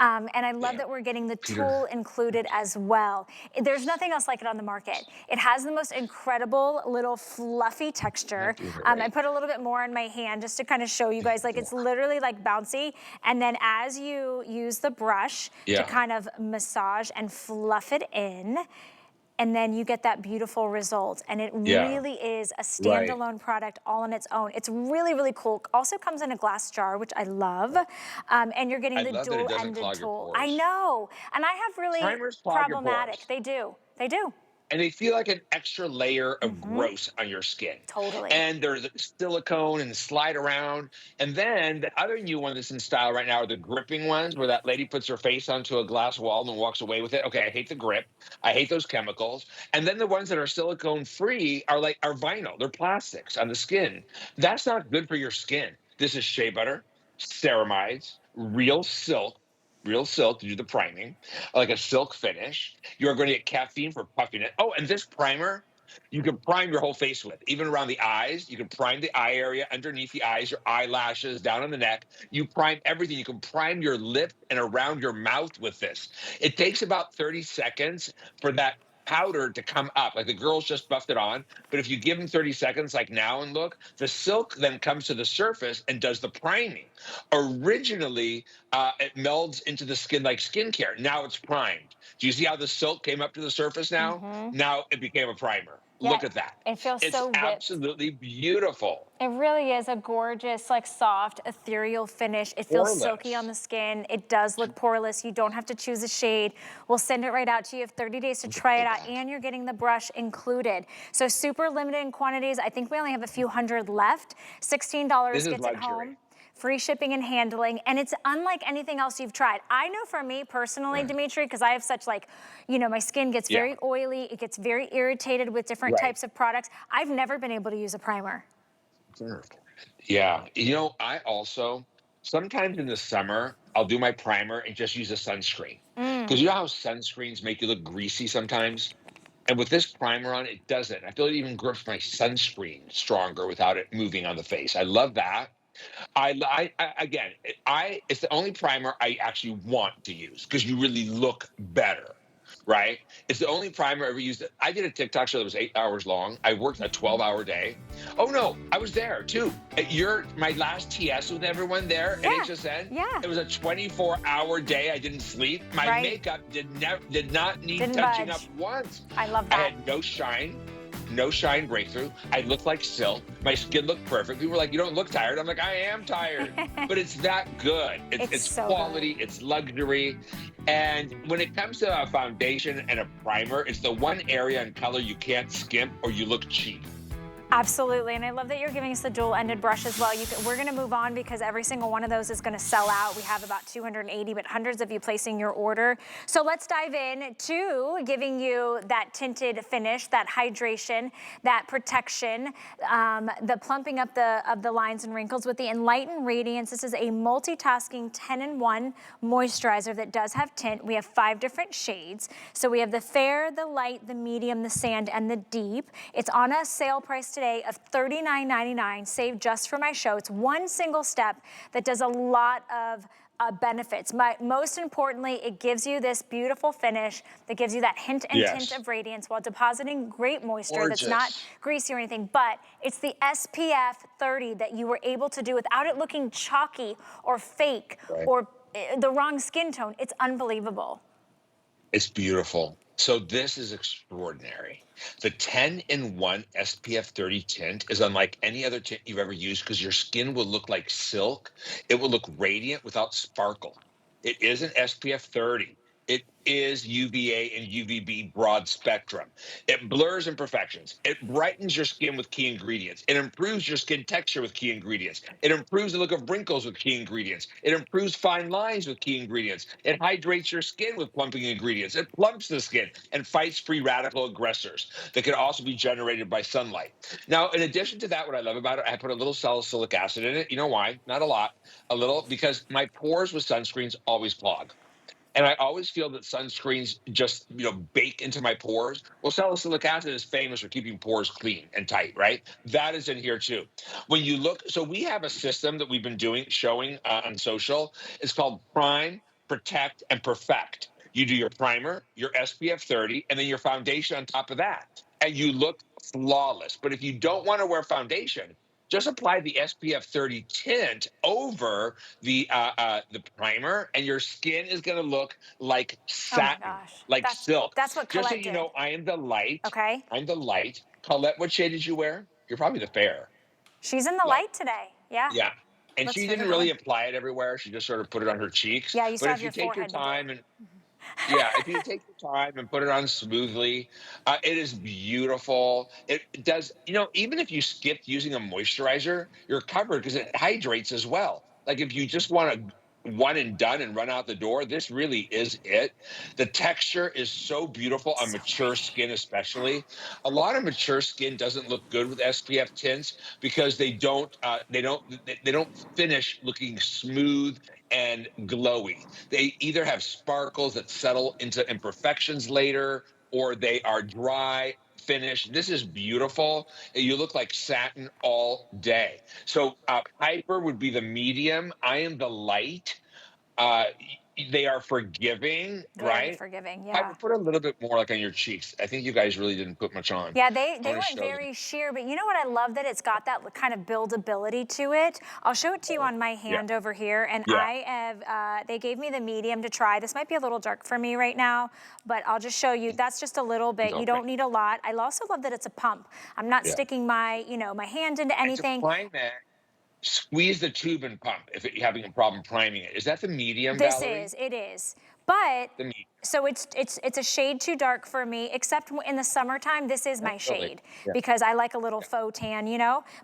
And I love that we're getting the tool included as well. There's nothing else like it on the market. It has the most incredible little fluffy texture. I put a little bit more on my hand just to kind of show you guys, like it's literally like bouncy. And then as you use the brush to kind of massage and fluff it in, and then you get that beautiful result. And it really is a standalone product all on its own. It's really, really cool. Also comes in a glass jar, which I love. And you're getting the dual-ended tool. I know. And I have really problematic. They do. They do.
And they feel like an extra layer of gross on your skin.
Totally.
And there's silicone and slide around. And then the other new one that's in style right now are the gripping ones, where that lady puts her face onto a glass wall and walks away with it. Okay, I hate the grip. I hate those chemicals. And then the ones that are silicone free are vinyl. They're plastics on the skin. That's not good for your skin. This is shea butter, ceramides, real silk to do the priming, like a silk finish. You're going to get caffeine for puffing it. Oh, and this primer, you can prime your whole face with, even around the eyes. You can prime the eye area, underneath the eyes, your eyelashes, down on the neck. You prime everything. You can prime your lip and around your mouth with this. It takes about 30 seconds for that powder to come up. Like the girls just buffed it on, but if you give them 30 seconds like now and look, the silk then comes to the surface and does the priming. Originally, it melds into the skin like skincare. Now it's primed. Do you see how the silk came up to the surface now? Now it became a primer.
Yeah,
look at that.
It feels so
It's absolutely beautiful.
It really is a gorgeous, like soft, ethereal finish. It feels silky on the skin. It does look poreless. You don't have to choose a shade. We'll send it right out to you. You have 30 days to try it out, and you're getting the brush included. So super limited in quantities. I think we only have a few hundred left. $16 gets it home. Free shipping and handling, and it's unlike anything else you've tried. I know for me personally, Dimitri, because I have such my skin gets very oily, it gets very irritated with different types of products. I've never been able to use a primer.
Yeah, I also, sometimes in the summer, I'll do my primer and just use a sunscreen. Because you know how sunscreens make you look greasy sometimes? And with this primer on, it doesn't. I feel it even grips my sunscreen stronger without it moving on the face. I love that. It's the only primer I actually want to use because you really look better, right? It's the only primer I ever used. I did a TikTok show that was 8 hours long. I worked a 12-hour day. Oh no, I was there too. My last TS with everyone there at HSN.
Yeah.
It was a 24-hour day. I didn't sleep. My makeup did not need touching up once.
I love that.
I had no shine breakthrough. I looked like silk. My skin looked perfect. People were like, "You don't look tired." I'm like, "I am tired," but it's that good. It's so quality. Good. It's luxury. And when it comes to a foundation and a primer, it's the one area and color you can't skimp or you look cheap.
Absolutely, and I love that you're giving us the dual-ended brush as well. We're gonna move on because every single one of those is gonna sell out. We have about 280, but hundreds of you placing your order. So let's dive in to giving you that tinted finish, that hydration, that protection, the plumping up of the lines and wrinkles with the Enlighten Radiance. This is a multitasking 10-in-1 moisturizer that does have tint. We have 5 different shades. So we have the fair, the light, the medium, the sand, and the deep. It's on a sale price today today of $39.99, saved just for my show. It's one single step that does a lot of benefits. Most importantly, it gives you this beautiful finish that gives you that hint and tint
Yes.
of radiance while depositing great moisture that's not
Gorgeous.
greasy or anything, but it's the SPF 30 that you were able to do without it looking chalky or fake
Right.
or the wrong skin tone. It's unbelievable.
It's beautiful. So this is extraordinary. The 10-in-1 SPF 30 tint is unlike any other tint you've ever used because your skin will look like silk. It will look radiant without sparkle. It is an SPF 30. It is UVA and UVB broad spectrum. It blurs imperfections. It brightens your skin with key ingredients. It improves your skin texture with key ingredients. It improves the look of wrinkles with key ingredients. It improves fine lines with key ingredients. It hydrates your skin with plumping ingredients. It plumps the skin and fights free radical aggressors that can also be generated by sunlight. Now, in addition to that, what I love about it, I put a little salicylic acid in it. You know why? Not a lot, a little, because my pores with sunscreens always clog. And I always feel that sunscreens just, bake into my pores. Well, salicylic acid is famous for keeping pores clean and tight, right? That is in here too. When you look, so we have a system that we've been showing on social. It's called Prime, Protect, and Perfect. You do your primer, your SPF 30, and then your foundation on top of that. And you look flawless. But if you don't want to wear foundation, just apply the SPF 30 tint over the primer, and your skin is going to look like
Oh my
satin,
gosh.
like silk.
That's what
Just so
Colette
you
did.
know, I am the light.
Okay.
I'm the light. Colette, what shade did you wear? You're probably the fair
She's in the
light.
light today. Yeah.
Yeah. And
Looks
she
very
didn't
good.
really apply it everywhere. She just sort of put it on her cheeks.
Yeah, you
But
still
if
have
you
your
take your
forehead to do.
time and yeah, if you take your time and put it on smoothly, it is beautiful. It does, even if you skipped using a moisturizer, you're covered because it hydrates as well. Like if you just want a one and done and run out the door, this really is it. The texture is so beautiful on
So
mature
pretty.
skin, especially. A lot of mature skin doesn't look good with SPF tints because they don't finish looking smooth and glowy. They either have sparkles that settle into imperfections later, or they are dry finish. This is beautiful. You look like satin all day. So Piper would be the medium. I am the light. Uh, they are forgiving,
Very
right?
forgiving.
Piper,
Yeah.
put a little bit more like on your cheeks. I think you guys really didn't put much on.
Yeah,
I
they
want to
went
show them.
very sheer, but you know what I love that it's got that kind of buildability to it. I'll show it to you on my
Yeah,
hand over here, and
yeah.
I have, they gave me the medium to try. This might be a little dark for me right now, but I'll just show you, that's just a little
It's
bit. You
okay.
don't need a lot. I also love that it's a pump. I'm not
Yeah.
sticking my, my hand into
And to
anything.
prime it, squeeze the tube and pump if you're having a problem priming it. Is that the medium, Valerie?
It is. But
The medium.
so it's a shade too dark for me, except in the summertime, this is my
Not really.
shade
Yeah.
because I like a little faux tan,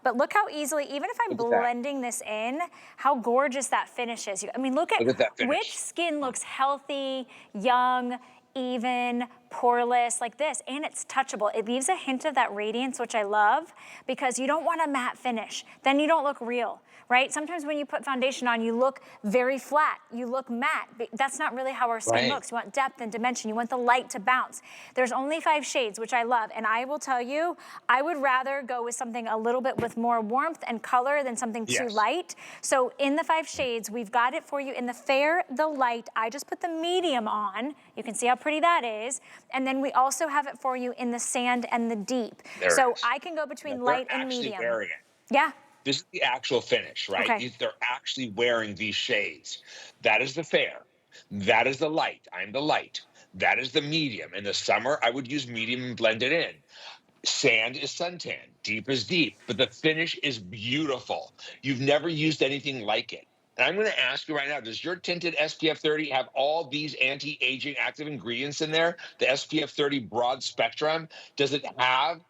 But look how easily, even if I'm
Look at that.
blending this in, how gorgeous that finish is. I mean, look at
Look at that
which
finish.
skin looks healthy, young, even, poreless, like this, and it's touchable. It leaves a hint of that radiance, which I love, because you don't want a matte finish. Then you don't look real, right? Sometimes when you put foundation on, you look very flat, you look matte. That's not really how our skin
Right.
looks. You want depth and dimension. You want the light to bounce. There's only 5 shades, which I love, and I will tell you, I would rather go with something a little bit with more warmth and color than something too
Yes.
light. So in the 5 shades, we've got it for you in the fair, the light. I just put the medium on. You can see how pretty that is. And then we also have it for you in the sand and the deep.
There
So
it is.
I can go
Now,
between
they're
light and
actually
medium.
wearing it.
Yeah,
This is the actual finish, right?
okay.
They're actually wearing these shades. That is the fair. That is the light. I'm the light. That is the medium. In the summer, I would use medium and blend it in. Sand is suntan, deep is deep, but the finish is beautiful. You've never used anything like it. And I'm going to ask you right now, does your tinted SPF 30 have all these anti-aging active ingredients in there? The SPF 30 broad spectrum, does it have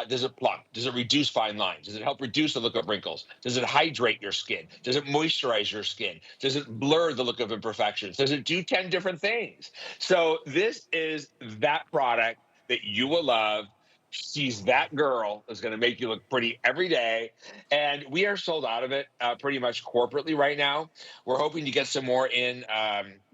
does it plump? Does it reduce fine lines? Does it help reduce the look of wrinkles? Does it hydrate your skin? Does it moisturize your skin? Does it blur the look of imperfections? Does it do 10 different things? So this is that product that you will love. She's that girl that's going to make you look pretty every day. And we are sold out of it pretty much corporately right now. We're hoping to get some more in,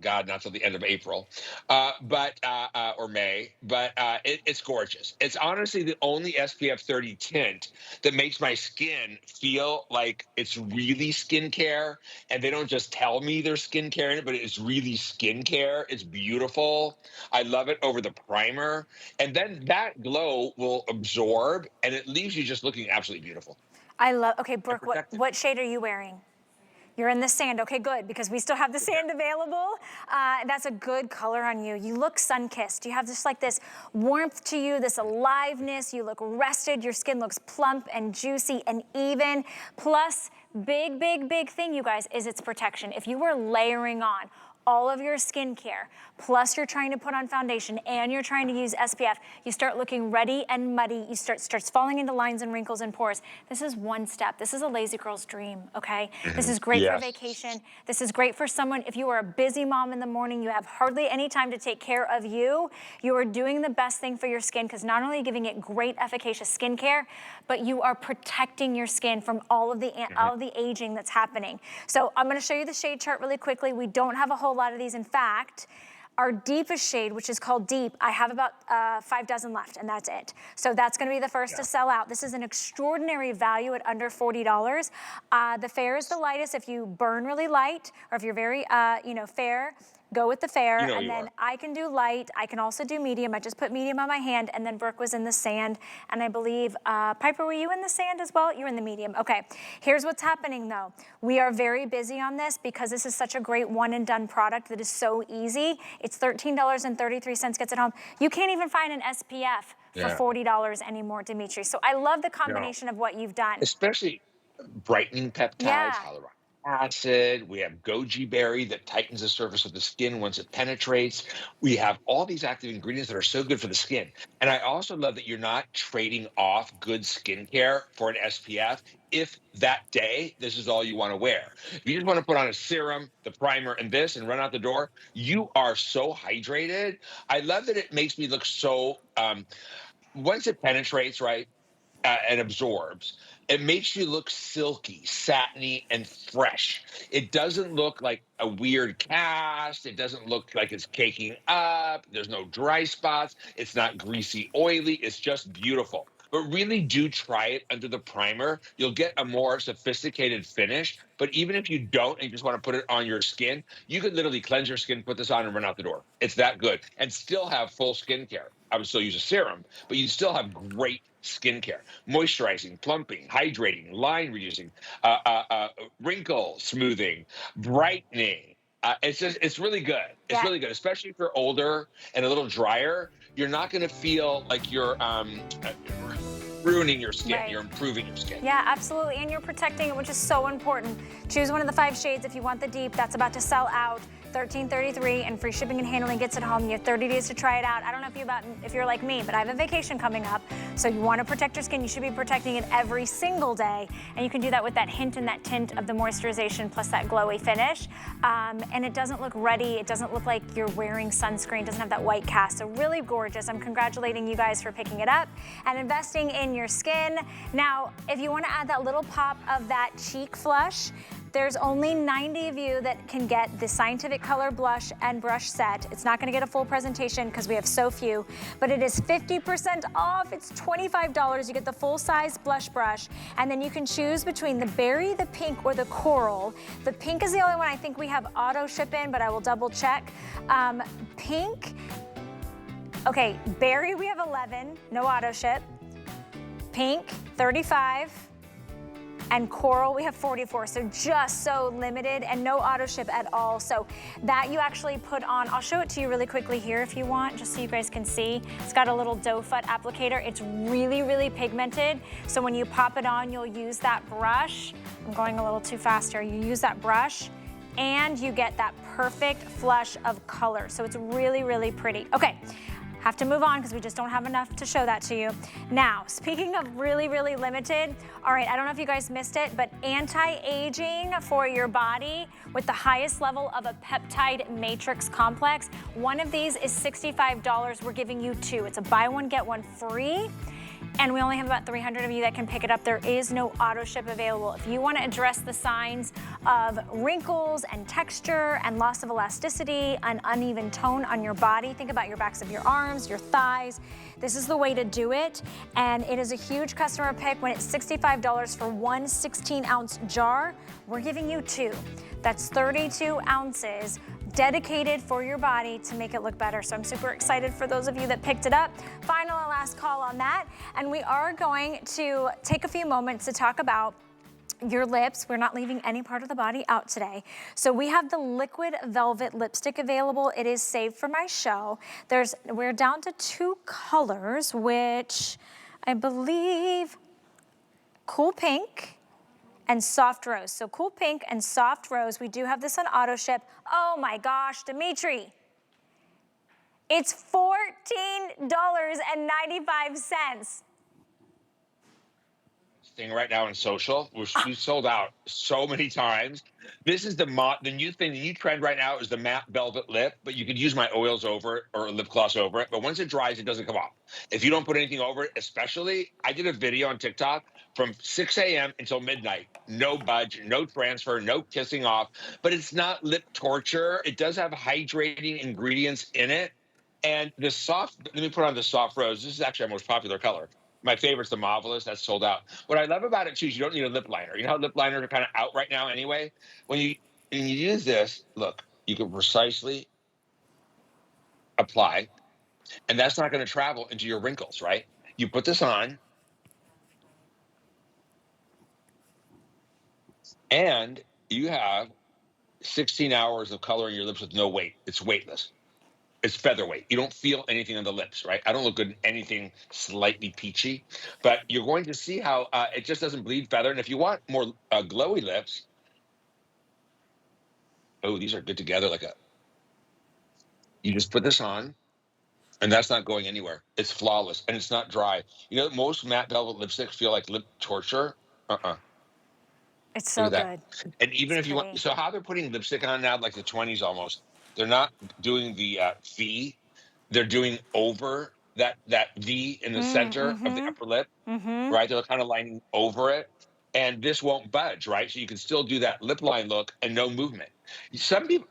God, not till the end of April, or May. But it's gorgeous. It's honestly the only SPF 30 tint that makes my skin feel like it's really skincare. And they don't just tell me there's skincare in it, but it's really skincare. It's beautiful. I love it over the primer. And then that glow will absorb, and it leaves you just looking absolutely beautiful.
I love, okay, Brooke,
protected.
what shade are you wearing? You're in the sand, okay, good, because we still have the sand available. That's a good color on you. You look sun-kissed. You have just like this warmth to you, this aliveness. You look rested. Your skin looks plump and juicy and even. Plus, big, big, big thing, you guys, is its protection. If you were layering on all of your skincare, plus you're trying to put on foundation and you're trying to use SPF, you start looking ruddy and muddy. You starts falling into lines and wrinkles and pores. This is one step. This is a lazy girl's dream, okay? This is great for vacation. This is great for someone, if you are a busy mom in the morning, you have hardly any time to take care of you, you are doing the best thing for your skin, because not only are you giving it great, efficacious skincare, but you are protecting your skin from all of the aging that's happening. So I'm gonna show you the shade chart really quickly. We don't have a whole lot of these. In fact, our deepest shade, which is called Deep, I have about 5 dozen left, and that's it. So that's gonna be the first to sell out. This is an extraordinary value at under $40. The Fair is the lightest. If you burn really light, or if you're very, fair, go with the Fair, and then I can do light. I can also do medium. I just put medium on my hand, and then Brooke was in the sand, and I believe, Piper, were you in the sand as well? You're in the medium. Okay, here's what's happening though. We are very busy on this because this is such a great one and done product that is so easy. It's $13.33 gets it home. You can't even find an SPF for $40 anymore, Dimitri. So I love the combination of what you've done.
Especially brightening peptides, hyaluronic acid. We have goji berry that tightens the surface of the skin once it penetrates. We have all these active ingredients that are so good for the skin. And I also love that you're not trading off good skincare for an SPF if that day this is all you want to wear. If you just want to put on a serum, the primer, and this and run out the door, you are so hydrated. I love that it makes me look so, once it penetrates, right, and absorbs, it makes you look silky, satiny, and fresh. It doesn't look like a weird cast. It doesn't look like it's caking up. There's no dry spots. It's not greasy, oily. It's just beautiful. But really do try it under the primer. You'll get a more sophisticated finish. But even if you don't and you just want to put it on your skin, you could literally cleanse your skin, put this on, and run out the door. It's that good. And still have full skincare. I would still use a serum, but you still have great skincare, moisturizing, plumping, hydrating, line reducing, wrinkle smoothing, brightening. It's really good. It's really good, especially if you're older and a little drier. You're not going to feel like you're ruining your skin. You're improving your skin.
Yeah, absolutely. And you're protecting it, which is so important. Choose one of the 5 shades if you want the Deep. That's about to sell out. $13.33 and free shipping and handling gets it home. You have 30 days to try it out. I don't know if you're like me, but I have a vacation coming up. So you want to protect your skin, you should be protecting it every single day. And you can do that with that hint and that tint of the moisturization plus that glowy finish. And it doesn't look ruddy. It doesn't look like you're wearing sunscreen. It doesn't have that white cast. So really gorgeous. I'm congratulating you guys for picking it up and investing in your skin. Now, if you want to add that little pop of that cheek flush, there's only 90 of you that can get the Scientific Color Blush and Brush set. It's not gonna get a full presentation because we have so few, but it is 50% off. It's $25. You get the full-size blush brush, and then you can choose between the berry, the pink, or the coral. The pink is the only one I think we have auto ship in, but I will double check. Pink, okay, berry we have 11, no auto ship. Pink, 35. And coral, we have 44, so just so limited and no auto ship at all. So that you actually put on, I'll show it to you really quickly here if you want, just so you guys can see. It's got a little doe foot applicator. It's really, really pigmented. So when you pop it on, you'll use that brush. I'm going a little too fast here. You use that brush and you get that perfect flush of color. So it's really, really pretty. Okay. Have to move on because we just don't have enough to show that to you. Now, speaking of really, really limited, all right, I don't know if you guys missed it, but anti-aging for your body with the highest level of a peptide matrix complex. One of these is $65. We're giving you 2. It's a buy one, get one free. and we only have about 300 of you that can pick it up. There is no auto ship available. If you want to address the signs of wrinkles and texture and loss of elasticity, an uneven tone on your body, think about your backs of your arms, your thighs. This is the way to do it, and it is a huge customer pick. When it's $65 for one 16-ounce jar, we're giving you 2. That's 32 ounces dedicated for your body to make it look better. So I'm super excited for those of you that picked it up. Final and last call on that. And we are going to take a few moments to talk about your lips. We're not leaving any part of the body out today. So we have the liquid velvet lipstick available. It is saved for my show. We're down to 2 colors, which I believe Cool Pink and Soft Rose. So Cool Pink and Soft Rose, we do have this on auto ship. Oh my gosh, Dimitri. It's $14.95.
Thing right now in social, we sold out so many times. This is the new thing, the new trend right now is the matte velvet lip, but you could use my oils over it or lip gloss over it. But once it dries, it doesn't come off. If you don't put anything over it, especially, I did a video on TikTok from 6 a.m. until midnight. No budge, no transfer, no kissing off, but it's not lip torture. It does have hydrating ingredients in it. And the soft, let me put on the Soft Rose. This is actually our most popular color. My favorite's the Marvelous. That's sold out. What I love about it, too, is you don't need a lip liner. You know how lip liners are kind of out right now anyway? When you use this, look, you can precisely apply, and that's not going to travel into your wrinkles, right? You put this on, and you have 16 hours of coloring your lips with no weight. It's weightless. It's featherweight. You don't feel anything on the lips, right? I don't look good in anything slightly peachy, but you're going to see how it just doesn't bleed feather. And if you want more glowy lips, oh, these are good together. You just put this on, and that's not going anywhere. It's flawless, and it's not dry. You know, most matte velvet lipsticks feel like lip torture.
It's so
Look at
good.
that. And even
It's
if you want,
pretty.
so how they're putting lipstick on now, like the 20s almost, they're not doing the V. They're doing over that V in the center of the upper lip, right? They're kind of lining over it. And this won't budge, right? So you can still do that lip line look and no movement. Some people,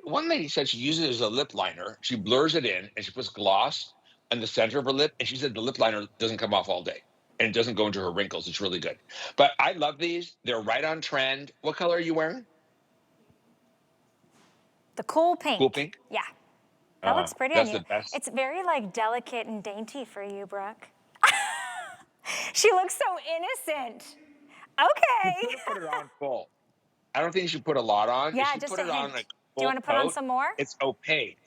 one lady said she uses it as a lip liner. She blurs it in and she puts gloss on the center of her lip. And she said the lip liner doesn't come off all day and it doesn't go into her wrinkles. It's really good. But I love these. They're right on trend. What color are you wearing?
The Cool Pink.
Cool pink?
Yeah. That looks pretty on
That's
you.
the best.
It's very like delicate and dainty for you, Brooke. She looks so innocent. Okay.
You should put it on full. I don't think you should put a lot on.
Yeah,
If you
just
put
a
it on
hint.
like
Do you want to put on some more?
It's opaque.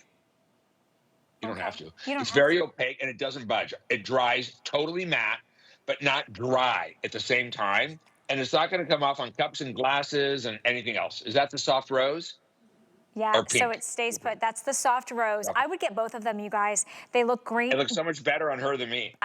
You don't
Okay.
have to.
You don't
It's
have
very
to.
opaque and it doesn't budge. It dries totally matte, but not dry at the same time. And it's not going to come off on cups and glasses and anything else. Is that the Soft Rose?
Yeah,
Or
so
pink?
it stays put. That's the Soft Rose.
Okay.
I would get both of them, you guys. They look great.
It looks so much better on her than me.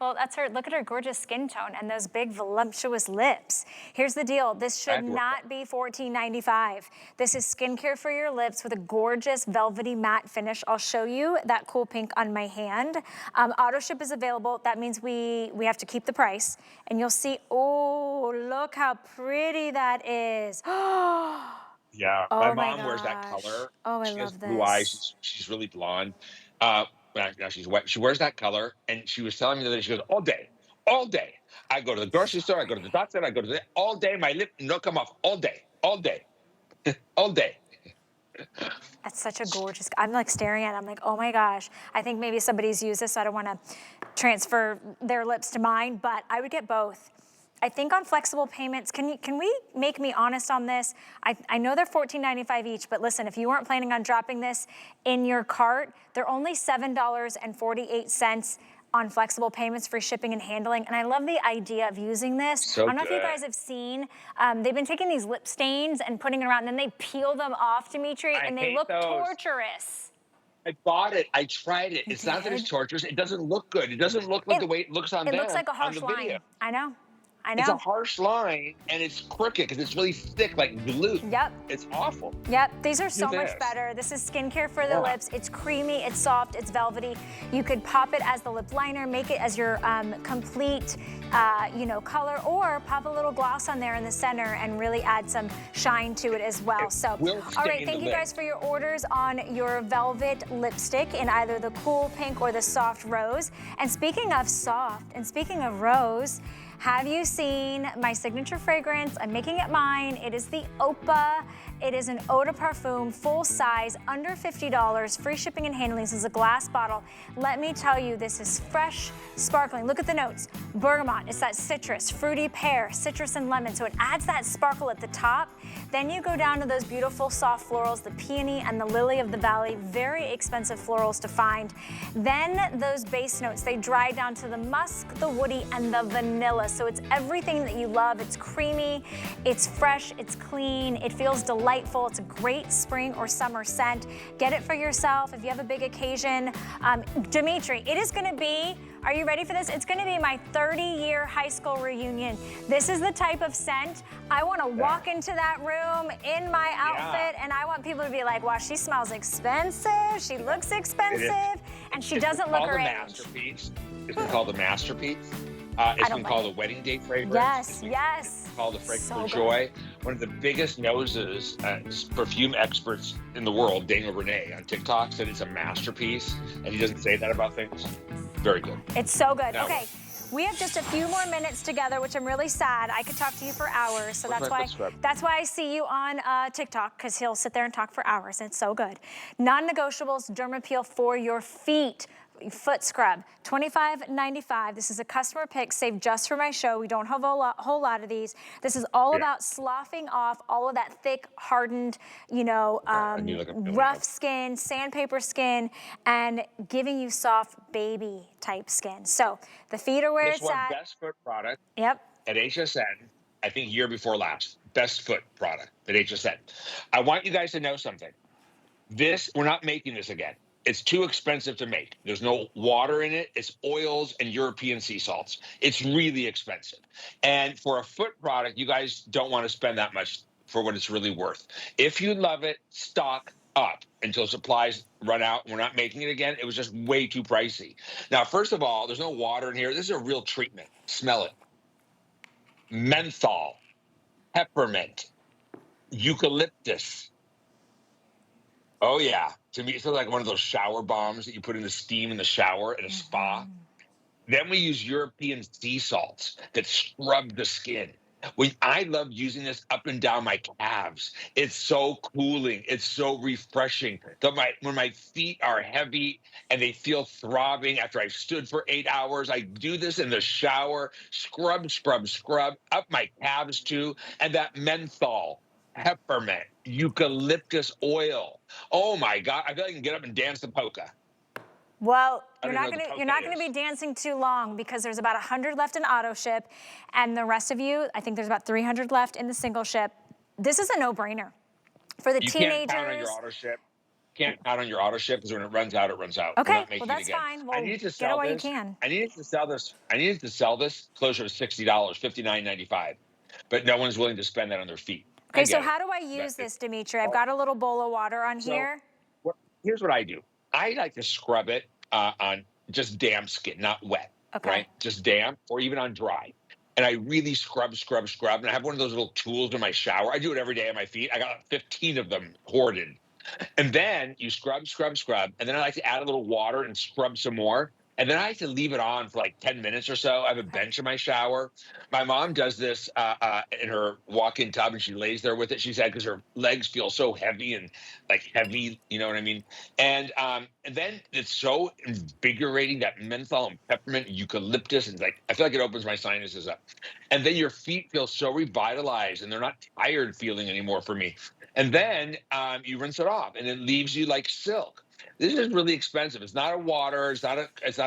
Well, that's her. Look at her gorgeous skin tone and those big voluptuous lips. Here's the deal. This should not be $14.95. This is skincare for your lips with a gorgeous velvety matte finish. I'll show you that Cool Pink on my hand. Auto ship is available. That means we have to keep the price. And you'll see, oh, look how pretty that is.
Yeah,
Oh
my
my
mom wears that
gosh.
color.
Oh, I
She has
love
blue eyes.
this.
She's really blonde. Now she's wet. She wears that color, and she was telling me the other day, she goes, all day, all day. I go to the grocery store, I go to the doctor, I go to the all day. My lip no come off all day, all day, all day.
That's such a gorgeous, I'm like staring at it, I'm like, oh my gosh. I think maybe somebody's used this, so I don't wanna transfer their lips to mine, but I would get both. I think on flexible payments, can we make me honest on this? I know they're $14.95 each, but listen, if you weren't planning on dropping this in your cart, they're only $7.48 on flexible payments for shipping and handling. And I love the idea of using this.
So
I don't know if you
good.
guys have seen, they've been taking these lip stains and putting it around, and then they peel them off, Dimitri, and they
hate
look
those.
torturous.
I bought it. I tried it. It's not that it's torturous. It doesn't look good. It doesn't look like the way it looks on
It
them
looks like a
on
harsh
the video.
line. I know. I
It's a
know.
harsh line, and it's crooked because it's really thick, like glue.
Yep.
It's awful.
Yep, these are
Do
so much
this.
better. This is skincare for the
Yeah.
lips. It's creamy, it's soft, it's velvety. You could pop it as the lip liner, make it as your complete, color, or pop a little gloss on there in the center and really add some shine to it as well.
It
So,
will
all right,
stain
thank
the
you
lip.
guys for your orders on your velvet lipstick in either the cool pink or the soft rose. And speaking of soft, and speaking of rose, have you seen my signature fragrance? I'm making it mine. It is the Opa. It is an eau de parfum, full size, under $50, free shipping and handling. This is a glass bottle. Let me tell you, this is fresh, sparkling. Look at the notes. Bergamot, it's that citrus, fruity pear, citrus and lemon. So it adds that sparkle at the top. Then you go down to those beautiful soft florals, the peony and the lily of the valley, very expensive florals to find. Then those base notes, they dry down to the musk, the woody, and the vanilla. So it's everything that you love. It's creamy, it's fresh, it's clean, it feels delightful. It's a great spring or summer scent. Get it for yourself if you have a big occasion. Dimitri, it is gonna be, are you ready for this? It's gonna be my 30-year high school reunion. This is the type of scent I wanna walk into that room in my outfit, and I want people to be like, wow, she smells expensive, she looks expensive, and she doesn't look her age.
Masterpiece. It's been called the masterpiece. It's been called a wedding day fragrance.
Yes, yes.
It's called the fragrance
So
for
good.
joy. One of the biggest noses, perfume experts in the world, Daniel Rene on TikTok, said it's a masterpiece, and he doesn't say that about things. Very good.
It's so good.
Now,
Okay, we have just a few more minutes together, which I'm really sad. I could talk to you for hours, so that's why I see you on TikTok, because he'll sit there and talk for hours. It's so good. Non-negotiables, Dermapeel for your feet. Foot scrub, $25.95. This is a customer pick saved just for my show. We don't have a whole lot of these. This is all about sloughing off all of that thick, hardened, rough skin, sandpaper skin, and giving you soft baby type skin. So the feet are where it's at.
Best foot product.
Yep.
At HSN, I think year before last, best foot product at HSN. I want you guys to know something. We're not making this again. It's too expensive to make. There's no water in it. It's oils and European sea salts. It's really expensive. And for a foot product, you guys don't want to spend that much for what it's really worth. If you love it, stock up until supplies run out. We're not making it again. It was just way too pricey. Now, first of all, there's no water in here. This is a real treatment. Smell it. Menthol, peppermint, eucalyptus. Oh, yeah. To me, it's like one of those shower bombs that you put in the steam in the shower at a spa. Then we use European sea salts that scrub the skin. I love using this up and down my calves. It's so cooling. It's so refreshing. When my feet are heavy and they feel throbbing after I've stood for 8 hours, I do this in the shower. Scrub, scrub, scrub up my calves too. And that menthol, peppermint, eucalyptus oil. Oh my God, I feel like I can get up and dance the polka.
Well, you're not gonna be dancing too long, because there's about 100 left in auto ship, and the rest of you, I think there's about 300 left in the single ship. This is a no-brainer for the teenagers.
You can't count on your auto ship. Can't count on your auto ship, because when it runs out, it runs out.
Okay,
We're not making
well, that's
it again.
fine. Well,
I needed to
get
sell
it while you
this.
can.
I needed to sell this. I needed to sell this closer to $60, $59.95, but no one's willing to spend that on their feet.
Okay, so how do I use this, Dimitri? I've got a little bowl of water on here.
Here's what I do. I like to scrub it on just damp skin, not wet, right? Just damp, or even on dry. And I really scrub. And I have one of those little tools in my shower. I do it every day on my feet. I got 15 of them hoarded. And then you scrub. And then I like to add a little water and scrub some more. And then I like to leave it on for like 10 minutes or so. I have a bench in my shower. My mom does this in her walk-in tub, and she lays there with it. She said, because her legs feel so heavy and you know what I mean? And then it's so invigorating, that menthol and peppermint and eucalyptus. And I feel like it opens my sinuses up. And then your feet feel so revitalized, and they're not tired feeling anymore for me. And then you rinse it off, and it leaves you like silk. This is really expensive. It's not a water. It's not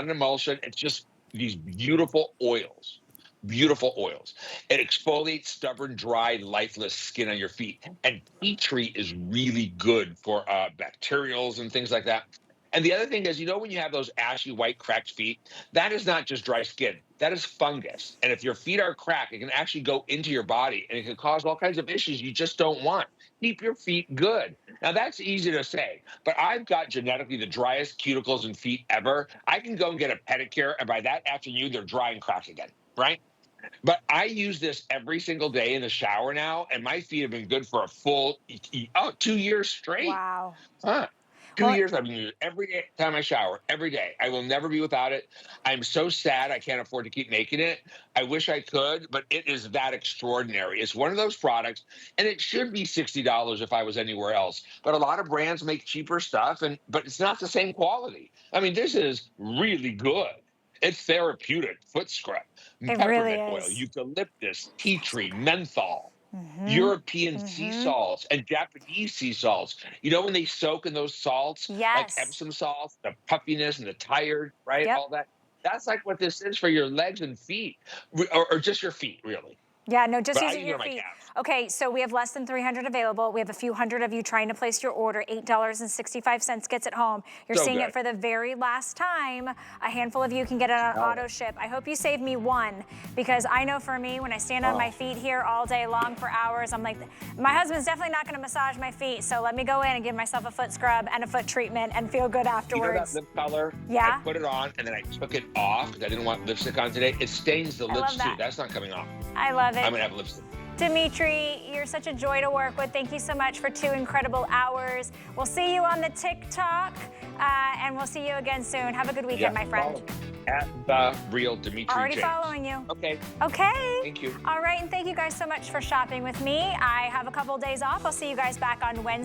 an emulsion. It's just these beautiful oils. Beautiful oils. It exfoliates stubborn, dry, lifeless skin on your feet. And tea tree is really good for bacterials and things like that. And the other thing is, when you have those ashy white cracked feet, that is not just dry skin. That is fungus. And if your feet are cracked, it can actually go into your body and it can cause all kinds of issues you just don't want. Keep your feet good. Now, that's easy to say, but I've got genetically the driest cuticles and feet ever. I can go and get a pedicure, and by that afternoon, they're dry and cracked again, right? But I use this every single day in the shower now, and my feet have been good for a full 2 years straight.
Wow.
Huh. 2
Well,
years I've been using it every time I shower, every day. I will never be without it. I'm so sad I can't afford to keep making it. I wish I could, but it is that extraordinary. It's one of those products, and it should be $60 if I was anywhere else. But a lot of brands make cheaper stuff, but it's not the same quality. I mean, this is really good. It's therapeutic foot scrub,
it really
peppermint oil,
is.
eucalyptus, tea tree, menthol. European sea salts and Japanese sea salts. When they soak in those salts, like
Yes.
Epsom salts, the puffiness and the tired, right?
Yep.
All that. That's like what this is for your legs and feet, or just your feet, really.
Yeah, no, just
But I
using
use it
your
on my
feet.
calves.
Okay, so we have less than 300 available. We have a few hundred of you trying to place your order. $8.65 gets it home. You're
So
seeing
good.
it for the very last time. A handful of you can get it on auto ship. I hope you save me one, because I know for me, when I stand on my feet here all day long for hours, I'm like, my husband's definitely not gonna massage my feet, so let me go in and give myself a foot scrub and a foot treatment and feel good
You know
afterwards.
that lip color?
Yeah.
I put it on and then I took it off because I didn't want lipstick on today. It stains the lips
love
too.
that.
That's not coming off.
I love it.
I'm gonna have lipstick.
Dimitri, you're such a joy to work with. Thank you so much for 2 incredible hours. We'll see you on the TikTok, and we'll see you again soon. Have a good weekend, my friend.
Follow at the real Dimitri
Already
James.
following you.
Okay.
Okay.
Thank you.
All right, and thank you guys so much for shopping with me. I have a couple days off. I'll see you guys back on Wednesday.